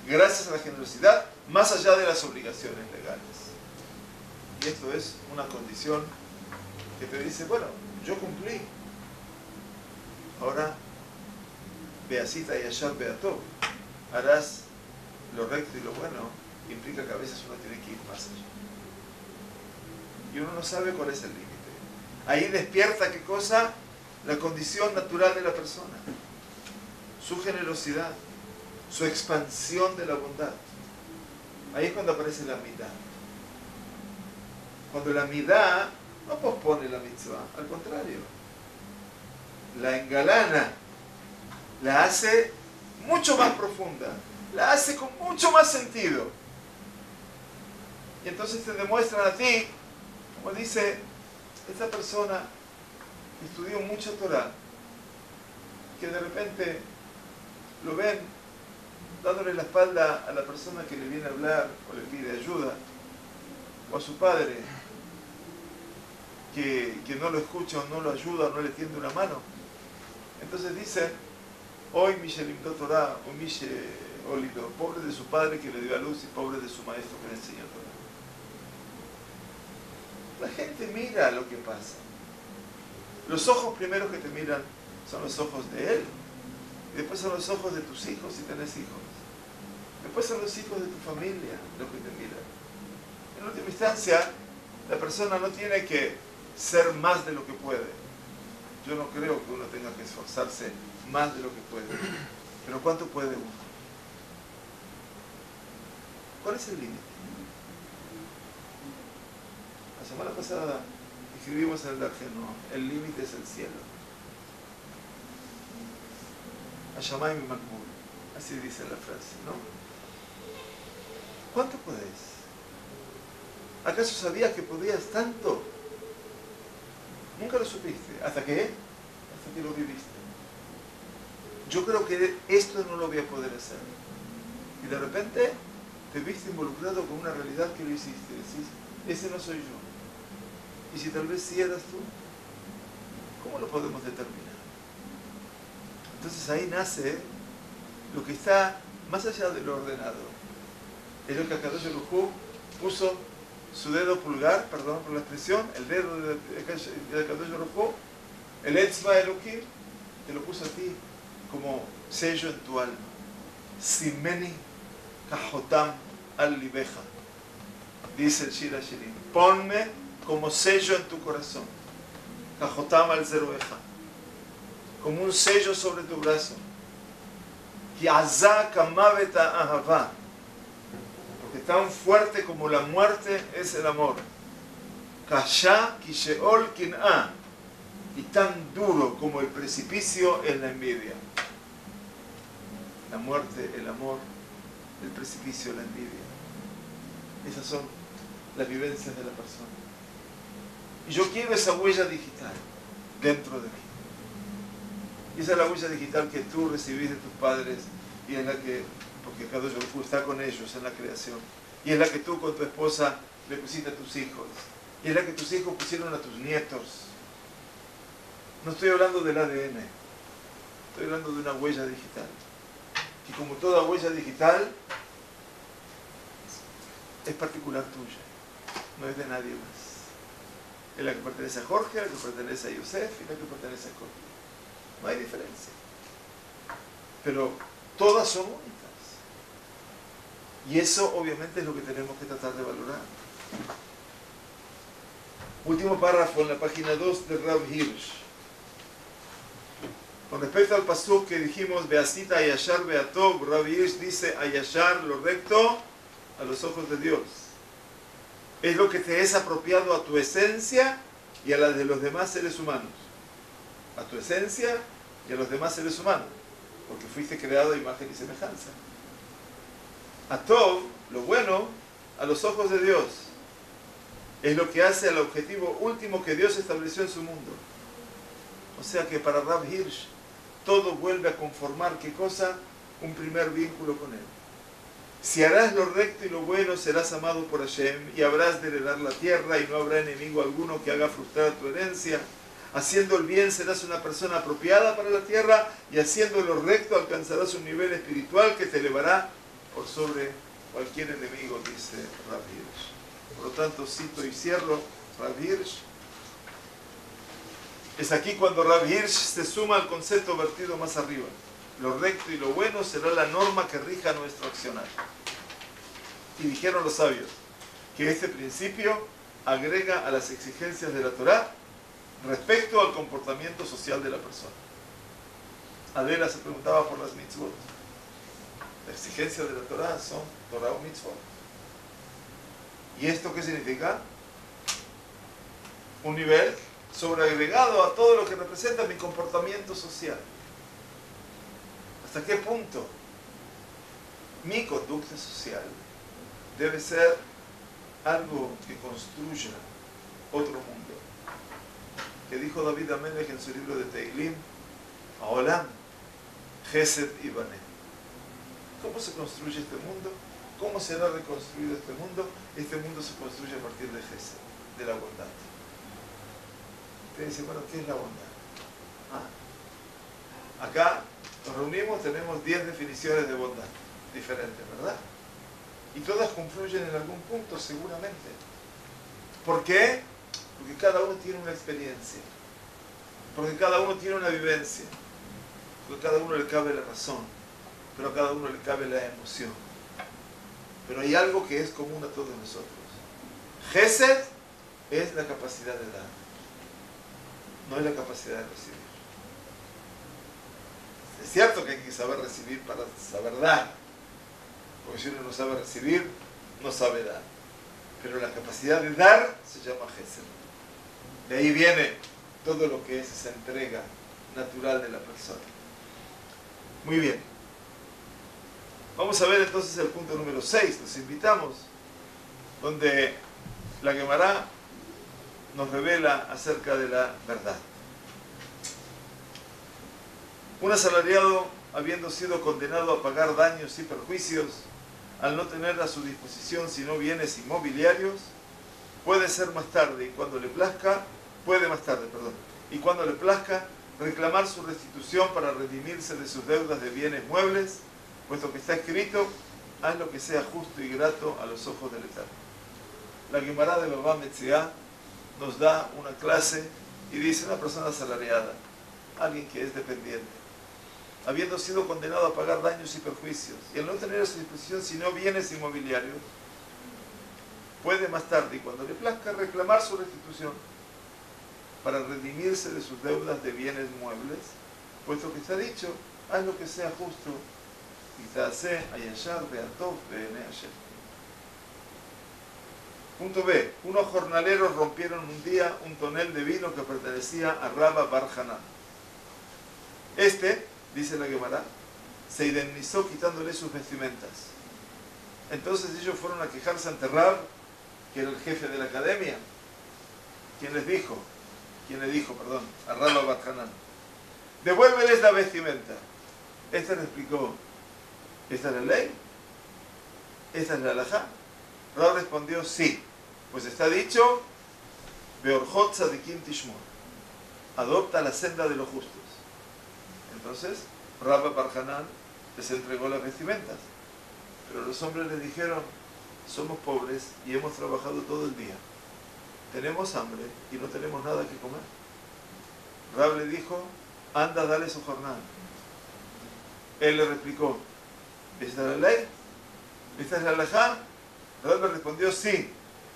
gracias a la generosidad, más allá de las obligaciones legales. Y esto es una condición que te dice, bueno, yo cumplí. Ahora, Beasita y Yashar Beatov, harás lo recto y lo bueno, implica que a veces uno tiene que ir más allá. Y uno no sabe cuál es el límite. Ahí despierta, ¿qué cosa? La condición natural de la persona, su generosidad, su expansión de la bondad. Ahí es cuando aparece la midá. Cuando la midá no pospone la mitzvah, al contrario, la engalana, la hace mucho más profunda, la hace con mucho más sentido. Y entonces te demuestran a ti, como dice esta persona que estudió mucho Torah, que de repente lo ven dándole la espalda a la persona que le viene a hablar o le pide ayuda, o a su padre que no lo escucha o no lo ayuda o no le tiende una mano. Entonces dice, hoy Mishelim do Torah o Mishe Olido, pobre de su padre que le dio a luz y pobre de su maestro que le enseñó Torah. La gente mira lo que pasa. Los ojos primeros que te miran son los ojos de él, y después son los ojos de tus hijos si tenés hijos. Después son los hijos de tu familia los que te miran. En última instancia, la persona no tiene que ser más de lo que puede. Yo no creo que uno tenga que esforzarse más de lo que puede. Pero ¿cuánto puede uno? ¿Cuál es el límite? La semana pasada escribimos en el Dargeno, el límite es el cielo. Hashamay mi makbul, así dice la frase, ¿no? ¿Cuánto podés? ¿Acaso sabías que podías tanto? Nunca lo supiste. ¿Hasta qué? Hasta que lo viviste. Yo creo que esto no lo voy a poder hacer. Y de repente te viste involucrado con una realidad que lo hiciste. Decís, ese no soy yo. Y si tal vez sí eras tú, ¿cómo lo podemos determinar? Entonces ahí nace lo que está más allá de lo ordenado. Es lo que Akadosh Baruj Hu puso su dedo pulgar, perdón por la expresión, el dedo de Akadosh Baruj Hu, el Etzba Elohim, te lo puso a ti como sello en tu alma. Simeni kajotam al libeja, dice el Shir Hashirim. Ponme como sello en tu corazón. Kajotam al zerueja, como un sello sobre tu brazo. Ki azá kamaveta ahavá, porque tan fuerte como la muerte es el amor. Kasha ki sheol kin'a, y tan duro como el precipicio es la envidia. La muerte, el amor, el precipicio, la envidia. Esas son las vivencias de la persona. Y yo quiero esa huella digital dentro de mí. Y esa es la huella digital que tú recibís de tus padres y es la que, porque Kadosh Baruj Hu está con ellos en la creación, y es la que tú con tu esposa le pusiste a tus hijos, y es la que tus hijos pusieron a tus nietos. No estoy hablando del ADN, estoy hablando de una huella digital. Y como toda huella digital, es particular tuya, no es de nadie más. Es la que pertenece a Jorge, la que pertenece a Yosef y la que pertenece a Jorge. No hay diferencia. Pero todas son únicas. Y eso obviamente es lo que tenemos que tratar de valorar. Último párrafo en la página 2 de Rav Hirsch. Con respecto al pasuk que dijimos, Beasita Ayashar Beatov, Rav Hirsch dice, Ayashar, lo recto, a los ojos de Dios. Es lo que te es apropiado a tu esencia y a la de los demás seres humanos. A tu esencia y a los demás seres humanos, porque fuiste creado a imagen y semejanza. A Tov, lo bueno, a los ojos de Dios. Es lo que hace al objetivo último que Dios estableció en su mundo. O sea que para Rav Hirsch, todo vuelve a conformar, ¿qué cosa? Un primer vínculo con Él. Si harás lo recto y lo bueno, serás amado por Hashem y habrás de heredar la tierra y no habrá enemigo alguno que haga frustrar tu herencia. Haciendo el bien serás una persona apropiada para la tierra y haciendo lo recto alcanzarás un nivel espiritual que te elevará por sobre cualquier enemigo, dice Rav Hirsch. Por lo tanto, cito y cierro Rav Hirsch. Es aquí cuando Rav Hirsch se suma al concepto vertido más arriba. Lo recto y lo bueno será la norma que rija nuestro accionar. Y dijeron los sabios que este principio agrega a las exigencias de la Torá respecto al comportamiento social de la persona. Adela se preguntaba por las mitzvot. La exigencia de la Torá son Torá o mitzvot. ¿Y esto qué significa? Un nivel sobreagregado a todo lo que representa mi comportamiento social. ¿Hasta qué punto mi conducta social debe ser algo que construya otro mundo? Que dijo David Amelech en su libro de Teilim, Haolam, Gesed y Bané. ¿Cómo se construye este mundo? ¿Cómo será reconstruido este mundo? Este mundo se construye a partir de Gesed, de la bondad. Usted dice, bueno, ¿qué es la bondad? Acá nos reunimos, tenemos 10 definiciones de bondad diferentes, ¿verdad? Y todas confluyen en algún punto, seguramente. ¿Por qué? Porque cada uno tiene una experiencia. Porque cada uno tiene una vivencia. Porque a cada uno le cabe la razón. Pero a cada uno le cabe la emoción. Pero hay algo que es común a todos nosotros. Gesed es la capacidad de dar. No es la capacidad de recibir. Es cierto que hay que saber recibir para saber dar. Porque si uno no sabe recibir, no sabe dar. Pero la capacidad de dar se llama Gesed. De ahí viene todo lo que es esa entrega natural de la persona. Muy bien. Vamos a ver entonces el punto número 6. Los invitamos, donde la Gemara nos revela acerca de la verdad. Un asalariado, habiendo sido condenado a pagar daños y perjuicios, al no tener a su disposición sino bienes inmobiliarios, puede más tarde y cuando le plazca, reclamar su restitución para redimirse de sus deudas de bienes muebles, puesto que está escrito, haz lo que sea justo y grato a los ojos del Eterno. La Gemara de Baba Metzia nos da una clase y dice una persona asalariada, alguien que es dependiente, habiendo sido condenado a pagar daños y perjuicios, y al no tener a su disposición sino bienes inmobiliarios, puede más tarde y cuando le plazca reclamar su restitución para redimirse de sus deudas de bienes muebles, puesto que está dicho, haz lo que sea justo, y ta'aseh hayashar be'atov be'enei Hashem. Punto B. Unos jornaleros rompieron un día un tonel de vino que pertenecía a Rabba Bar Hanan. Dice la Gemara, se indemnizó quitándole sus vestimentas. Entonces ellos fueron a quejarse ante Rab, que era el jefe de la academia. ¿Quién le dijo? A Rabba Bar Hanan. Devuélveles la vestimenta. Le explicó, ¿esta es la ley? ¿Esta es la halajá? Rab respondió, sí. Pues está dicho, Beorjot tzadikim tishmor. Adopta la senda de los justos. Entonces, Rabba Bar Hanan les entregó las vestimentas. Pero los hombres les dijeron, somos pobres y hemos trabajado todo el día. Tenemos hambre y no tenemos nada que comer. Rab le dijo, anda, dale su jornada. Él le replicó, ¿esta es la ley? ¿Esta es la halajá? Rab le respondió, sí,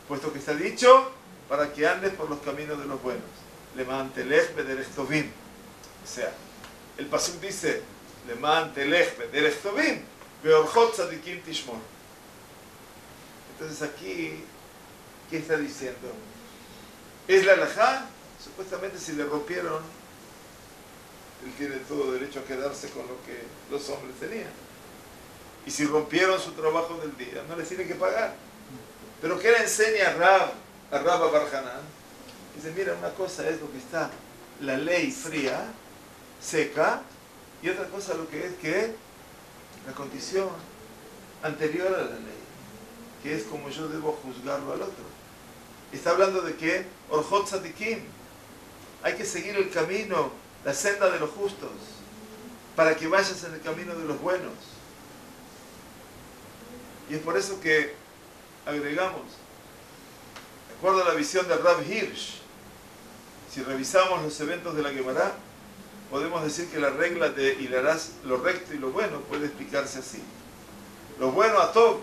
puesto que está dicho, para que andes por los caminos de los buenos. Leman telech bederech tovim. O sea, el pasuk dice, Leman telech bederech tovim, beorjot tzadikim tishmor. Entonces aquí, ¿qué está diciendo? ¿Es la halajá? Supuestamente si le rompieron, él tiene todo derecho a quedarse con lo que los hombres tenían. Y si rompieron su trabajo del día, no les tiene que pagar. Pero ¿qué le enseña a Rabba Bar Hanan? Dice, mira, una cosa es lo que está la ley fría, seca, y otra cosa lo que es la condición anterior a la ley, que es como yo debo juzgarlo al otro. Está hablando de que Orjot Tzadikim, hay que seguir el camino, la senda de los justos, para que vayas en el camino de los buenos. Y es por eso que agregamos, de acuerdo a la visión de Rav Hirsch, Si revisamos los eventos de la Gemara, podemos decir que la regla de hilarás lo recto y lo bueno puede explicarse así. Lo bueno a Tov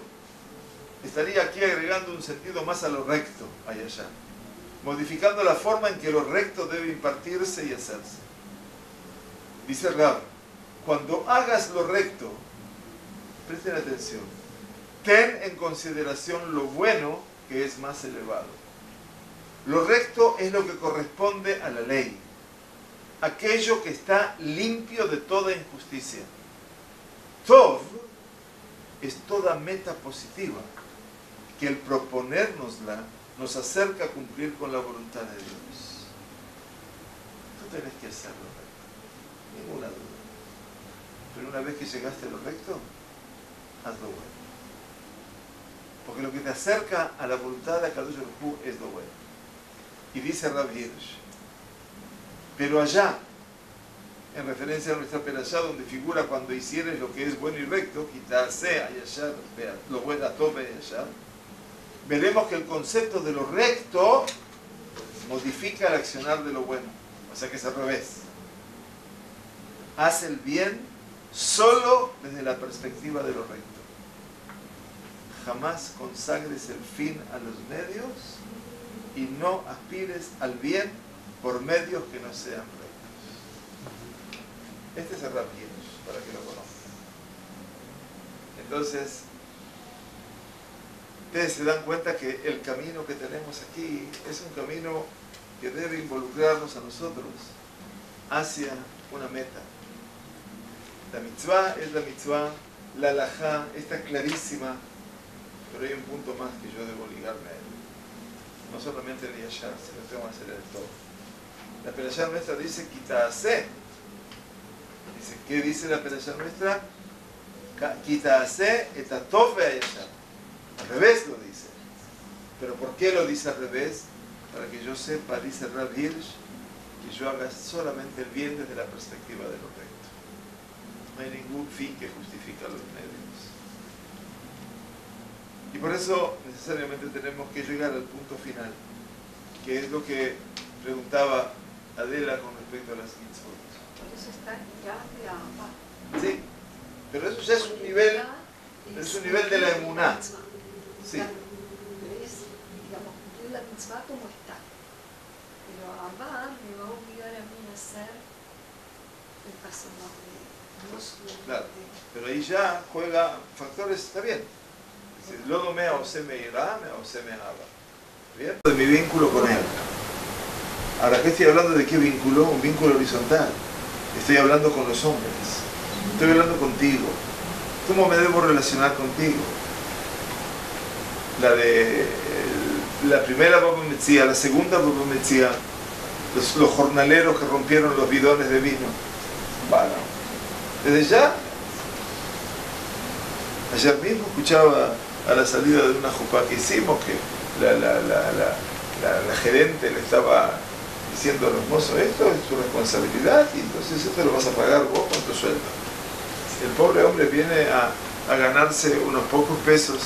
estaría aquí agregando un sentido más a lo recto, allá, modificando la forma en que lo recto debe impartirse y hacerse. Dice Rab, cuando hagas lo recto, presten atención, ten en consideración lo bueno que es más elevado. Lo recto es lo que corresponde a la ley, aquello que está limpio de toda injusticia. Tov es toda meta positiva, que el proponérnosla nos acerca a cumplir con la voluntad de Dios. Tú tenés que hacerlo recto, ninguna duda. Pero una vez que llegaste a lo recto, haz lo bueno. Porque lo que te acerca a la voluntad de Akadosh Baruj Hu es lo bueno. Y dice Rav Hirsch, pero allá, en referencia a nuestra perashá, donde figura cuando hicieres lo que es bueno y recto, quitarse ayashar, lo bueno a tope ayashar, veremos que el concepto de lo recto modifica el accionar de lo bueno. O sea que es al revés. Haz el bien solo desde la perspectiva de lo recto. Jamás consagres el fin a los medios y no aspires al bien por medios que no sean rectos. Este es el Rav Hirsch, para que lo conozcan. Entonces, ustedes se dan cuenta que el camino que tenemos aquí es un camino que debe involucrarnos a nosotros hacia una meta. La mitzvah es la mitzvah, la halajá está clarísima, pero hay un punto más que yo debo ligarme a él. No solamente el yashar, sino tengo que hacer el todo. La perashá nuestra dice quitaase. Dice, ¿qué dice la perashá nuestra? Quitaase etatov ve'ayashar. Al revés lo dice. ¿Pero por qué lo dice al revés? Para que yo sepa, dice Rav Hirsch, que yo haga solamente el bien desde la perspectiva de lo recto. No hay ningún fin que justifica los medios. Y por eso necesariamente tenemos que llegar al punto final, que es lo que preguntaba Adela con respecto a las mitzvot. Por eso está ya de Abba. Sí, pero eso ya es un nivel de la emuná. Sí. Pero es, digamos, cumplir la mitzvah como está. Pero Abba me va a obligar a mí a hacer el paso más de Dios. Claro, pero ahí ya juega factores, está bien. Lodo mea o se me irá, mea o se me haga. ¿Bien? De mi vínculo con él. Ahora, ¿qué estoy hablando de qué vínculo? Un vínculo horizontal. Estoy hablando con los hombres. Estoy hablando contigo. ¿Cómo me debo relacionar contigo? La primera Baba Metzia, la segunda Baba Metzia, los jornaleros que rompieron los bidones de vino. Bueno, desde ya, ayer mismo escuchaba a la salida de una jupá que hicimos que la gerente le estaba diciendo a los mozos, esto es tu responsabilidad y entonces esto lo vas a pagar vos con tu sueldo. El pobre hombre viene a ganarse unos pocos pesos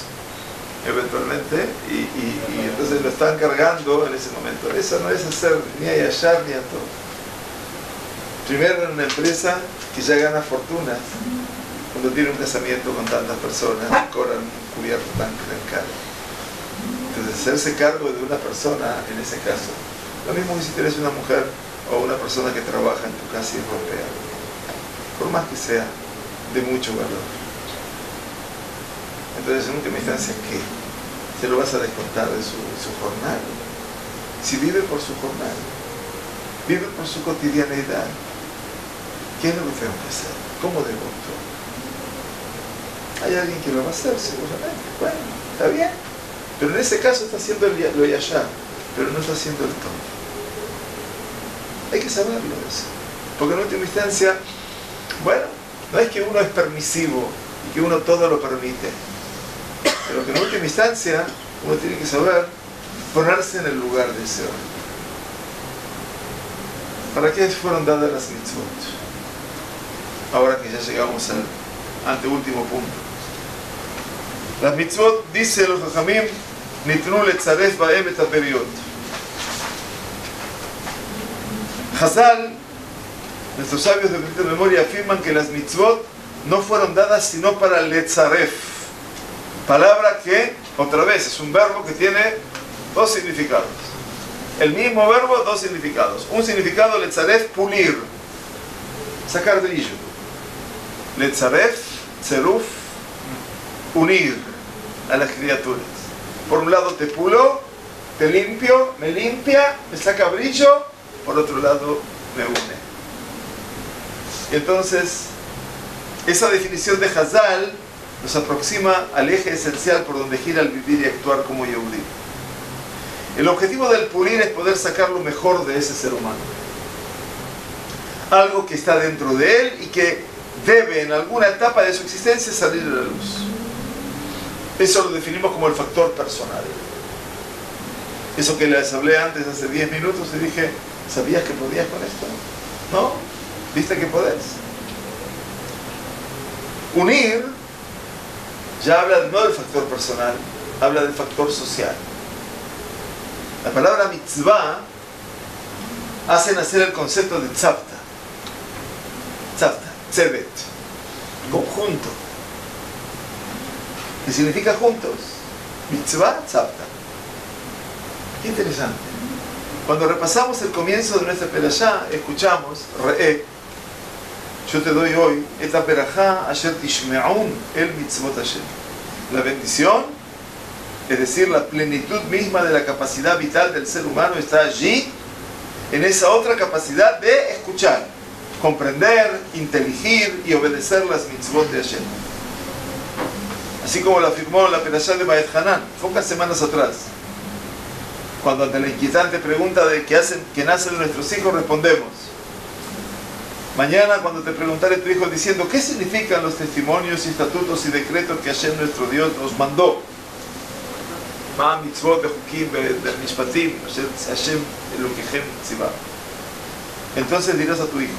eventualmente y entonces lo están cargando en ese momento. Eso no es hacer ni a Yashar ni a todo. Primero en una empresa que ya gana fortunas, cuando tiene un casamiento con tantas personas, cobran un cubierto tan caro. Entonces, hacerse cargo de una persona, en ese caso, lo mismo que si tienes una mujer o una persona que trabaja en tu casa y rompe algo, por más que sea de mucho valor. Entonces, en última instancia, ¿qué? ¿Se lo vas a descontar de su jornal? Si vive por su jornal, vive por su cotidianeidad, ¿qué es lo que tengo que hacer? ¿Cómo debo actuar? Hay alguien que lo va a hacer, seguramente. Bueno, está bien. Pero en ese caso está haciendo lo yashar, pero no está haciendo el todo. Hay que saberlo eso. Porque en última instancia, bueno, no es que uno es permisivo y que uno todo lo permite. Pero que en última instancia uno tiene que saber ponerse en el lugar de ese hombre. ¿Para qué fueron dadas las mitzvot? Ahora que ya llegamos al anteúltimo punto. Las mitzvot, dice los Jajamim, nitnu letzaref baem et haberiot. Hazal, nuestros sabios de bendita memoria, afirman que las mitzvot no fueron dadas sino para letzaref, palabra que, otra vez, es un verbo que tiene dos significados. El mismo verbo, dos significados. Un significado, letzaref, pulir, sacar brillo. Letzaref, tzeruf, unir a las criaturas. Por un lado te pulo, te limpio, me limpia, me saca brillo, por otro lado me une. Y entonces, esa definición de Hazal nos aproxima al eje esencial por donde gira el vivir y actuar como Yehudí. El objetivo del pulir es poder sacar lo mejor de ese ser humano. Algo que está dentro de él y que debe en alguna etapa de su existencia salir a la luz. Eso lo definimos como el factor personal. Eso que les hablé antes, hace 10 minutos, y dije, ¿sabías que podías con esto? ¿No? ¿Viste que podés? Unir ya habla no del factor personal, habla del factor social. La palabra mitzvah hace nacer el concepto de tzavta. Tzavta, tzevet, conjunto. ¿Qué significa juntos? Mitzvah, tzavta. Qué interesante. Cuando repasamos el comienzo de nuestra perashá, escuchamos, re'e, yo te doy hoy, esta perashá, asher tishme'un el mitzvot Hashem. La bendición, es decir, la plenitud misma de la capacidad vital del ser humano está allí, en esa otra capacidad de escuchar, comprender, inteligir y obedecer las mitzvot de Hashem. Así como lo afirmó la perashá de Ba'et Hanan, pocas semanas atrás. Cuando ante la inquietante pregunta de qué nacen nuestros hijos, respondemos. Mañana, cuando te preguntare tu hijo diciendo qué significan los testimonios y estatutos y decretos que Hashem nuestro Dios nos mandó, Ma mitzvot bechukim be'mishpatim, Hashem Elokehem tzivah. Entonces dirás a tu hijo,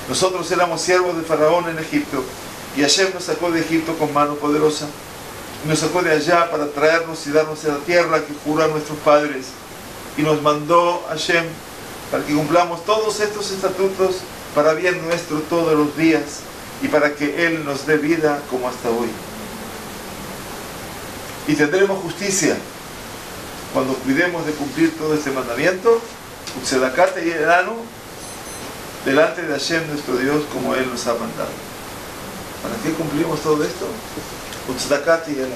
nosotros éramos siervos de Faraón en Egipto, y Hashem nos sacó de Egipto con mano poderosa, y nos sacó de allá para traernos y darnos a la tierra que juró a nuestros padres, y nos mandó Hashem para que cumplamos todos estos estatutos para bien nuestro todos los días, y para que Él nos dé vida como hasta hoy. Y tendremos justicia cuando cuidemos de cumplir todo este mandamiento, Utzedakat y Elanu, delante de Hashem nuestro Dios, como Él nos ha mandado. ¿Para qué cumplimos todo esto? Utzedakat y Elanu.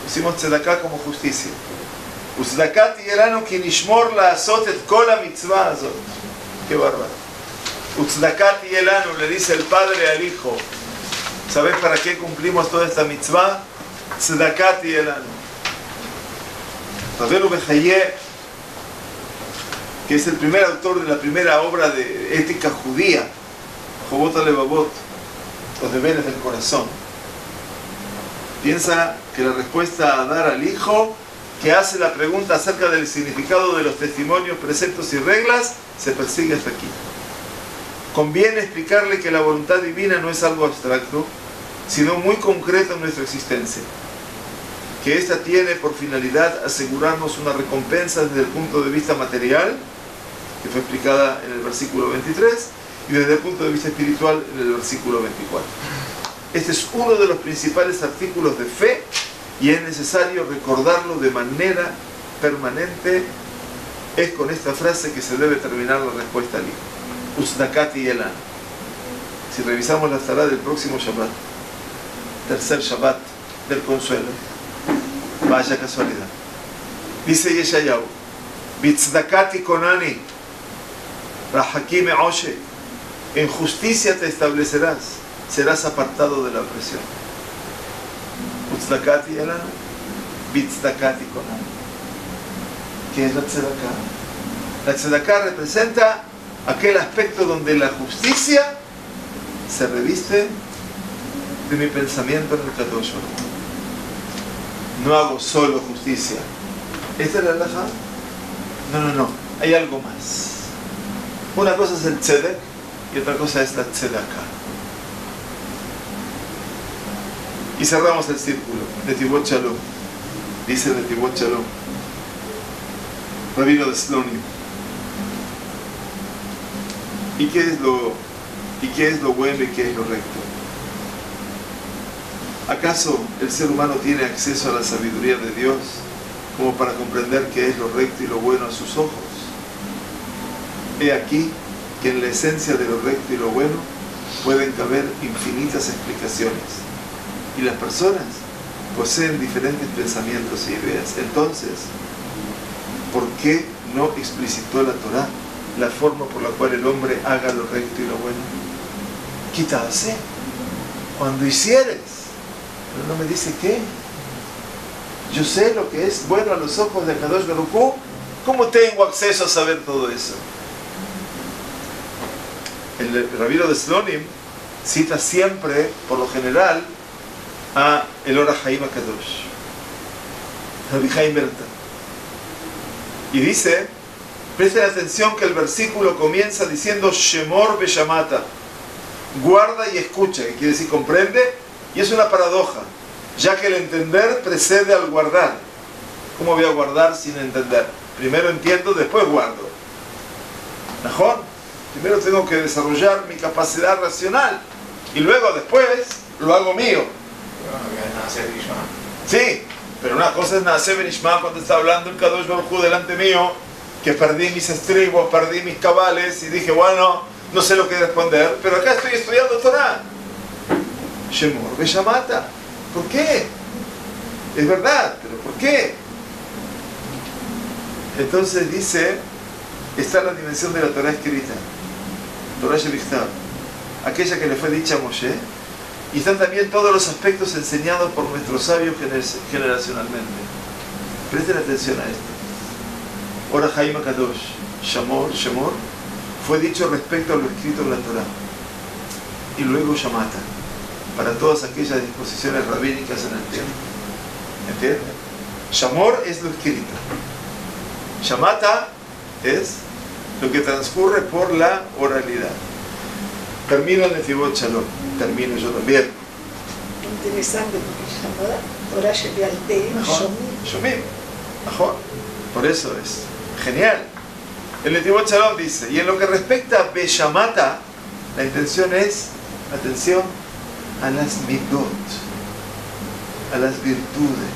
Hicimos Tzedakat como justicia. Utzedakat y Elanu ki nishmor la'asot et kol ha'mitzvah azot. Qué bárbaro. Utzedakat y Elanu, le dice el padre al hijo, ¿sabes para qué cumplimos toda esta mitzvah? Tzedakat y Elanu. Rabbeinu Behaye, que es el primer autor de la primera obra de ética judía, Jobot HaLevavot, los deberes del corazón, piensa que la respuesta a dar al hijo, que hace la pregunta acerca del significado de los testimonios, preceptos y reglas, se persigue hasta aquí. Conviene explicarle que la voluntad divina no es algo abstracto, sino muy concreto en nuestra existencia, que ésta tiene por finalidad asegurarnos una recompensa desde el punto de vista material, que fue explicada en el versículo 23, y desde el punto de vista espiritual en el versículo 24. Este es uno de los principales artículos de fe, y es necesario recordarlo de manera permanente. Es con esta frase que se debe terminar la respuesta al hijo. Utzedakat y Elanu. Si revisamos la Tará del próximo Shabbat, tercer Shabbat del consuelo, vaya casualidad. Dice Yeshayahu, Bitzdakati konani, Rahakim e'oshe, en justicia te establecerás, serás apartado de la opresión. Utzdakati Elanu, Bitzdakati konani. ¿Qué es la tzedaká? La tzedaká representa aquel aspecto donde la justicia se reviste de mi pensamiento en el Kadosh. No hago solo justicia. ¿Esta es la halajá? No. Hay algo más. Una cosa es el tzedek y otra cosa es la tzedaká. Y cerramos el círculo. Netivot Shalom. Dice Netivot Shalom, rabino de Slonim, ¿Y qué es lo bueno y qué es lo recto? ¿Acaso el ser humano tiene acceso a la sabiduría de Dios como para comprender qué es lo recto y lo bueno a sus ojos? He aquí que en la esencia de lo recto y lo bueno pueden caber infinitas explicaciones, y las personas poseen diferentes pensamientos e ideas. Entonces, ¿por qué no explicitó la Torá la forma por la cual el hombre haga lo recto y lo bueno? Quítase cuando hicieres, pero no me dice qué. Yo sé lo que es bueno a los ojos de Kadosh Baruj Hu. ¿Cómo tengo acceso a saber todo eso? El rabino de Slonim cita siempre, por lo general, a el Or HaHaim HaKadosh, Rabbi Chaim Berta, y dice, presten atención que el versículo comienza diciendo Shemor Beshamata, guarda y escucha, que quiere decir comprende, y es una paradoja, ya que el entender precede al guardar. ¿Cómo voy a guardar sin entender? Primero entiendo, después guardo. ¿Najón? Primero tengo que desarrollar mi capacidad racional y luego después lo hago mío. Sí, pero una cosa es Naaseh Benishma cuando está hablando el Kadosh Baruj Hu delante mío, que perdí mis estribos, perdí mis cabales y dije, bueno, no sé lo que responder, pero acá estoy estudiando Torah. Shemor Beshamata. ¿Por qué? Es verdad, pero ¿por qué? Entonces dice, está la dimensión de la Torah escrita, Torah Shebichtav, aquella que le fue dicha a Moshe, y están también todos los aspectos enseñados por nuestros sabios generacionalmente. Presten atención a esto. Or HaHaim HaKadosh, Shemor, fue dicho respecto a lo escrito en la Torah, y luego Shamata, para todas aquellas disposiciones rabínicas en el tiempo. ¿Entienden? Shamor es lo escrito. Shamata es lo que transcurre por la oralidad. Termino el Nefibot Shalom. Termino yo también. Interesante porque llamada Torah Shebialté, Shomim. Por eso es genial. El Nefibot Shalom dice, y en lo que respecta a Beshamata, la intención es, atención, a las midot, a las virtudes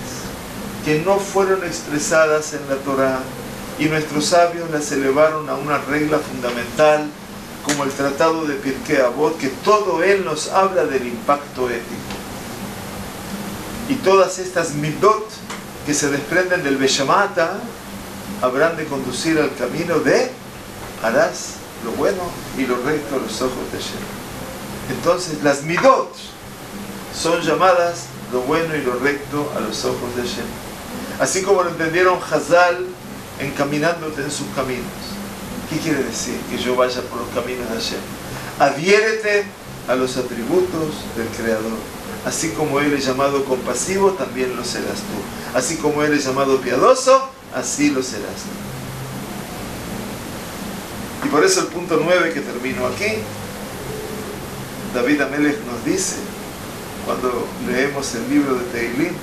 que no fueron expresadas en la Torah, y nuestros sabios las elevaron a una regla fundamental, como el tratado de Pirkei Avot, que todo él nos habla del impacto ético. Y todas estas midot que se desprenden del Beshamata habrán de conducir al camino de harás lo bueno y lo recto a los ojos de Hashem. Entonces las midot son llamadas lo bueno y lo recto a los ojos de Hashem, así como lo entendieron Hazal encaminándote en sus caminos. ¿Qué quiere decir? Que yo vaya por los caminos de Hashem. Adhiérete a los atributos del Creador. Así como Él es llamado compasivo, también lo serás tú. Así como Él es llamado piadoso, así lo serás tú. Y por eso el punto 9 que termino aquí, David Amelech nos dice, cuando leemos el libro de Tehilim,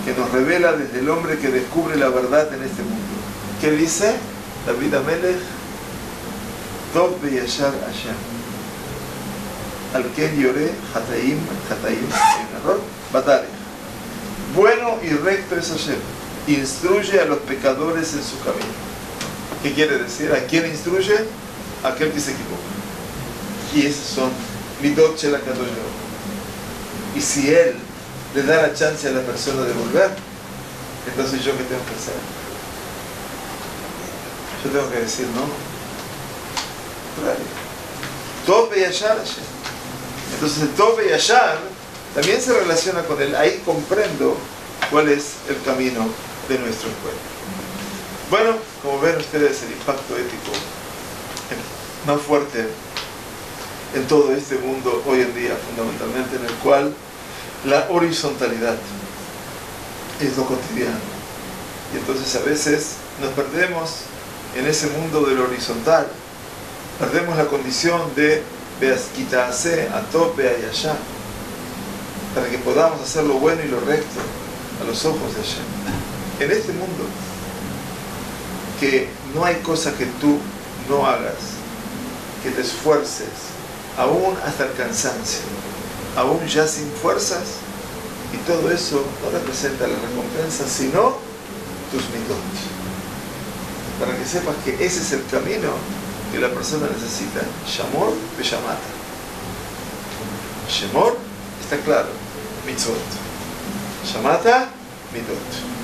que nos revela desde el hombre que descubre la verdad en este mundo. ¿Qué dice David Amelech? Tov beyashar Hashem. Al ken yore hataim, hay un error, batarech. Bueno y recto es Hashem. Instruye a los pecadores en su camino. ¿Qué quiere decir? ¿A quién instruye? A aquel que se equivoca. Y esos son midot shel HaKadosh Baruj Hu. Y si él le da la chance a la persona de volver, entonces yo qué tengo que hacer? Yo tengo que decir no. Tov beyashar Hashem. Entonces el Tov beyashar también se relaciona con él. Ahí comprendo cuál es el camino de nuestro encuentro. Bueno, como ven ustedes, el impacto ético más fuerte en todo este mundo hoy en día, fundamentalmente, en el cual la horizontalidad es lo cotidiano. Y entonces a veces nos perdemos en ese mundo de lo horizontal, perdemos la condición de Beaskitaase Atov Beayashar, para que podamos hacer lo bueno y lo recto a los ojos de Hashem. En este mundo, que no hay cosa que tú no hagas que te esfuerces, aún hasta el cansancio, aún ya sin fuerzas, y todo eso no representa la recompensa, sino tus midot. Para que sepas que ese es el camino que la persona necesita. Shamor Beshamata. Shemor está claro, mitzvot. Shamata, midot.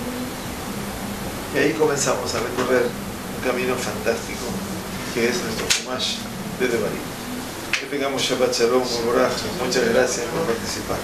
Y ahí comenzamos a recorrer un camino fantástico que es nuestro Chumash de Devarim. Que tengamos Shabbat Shalom, Mubarak. Muchas gracias por participar.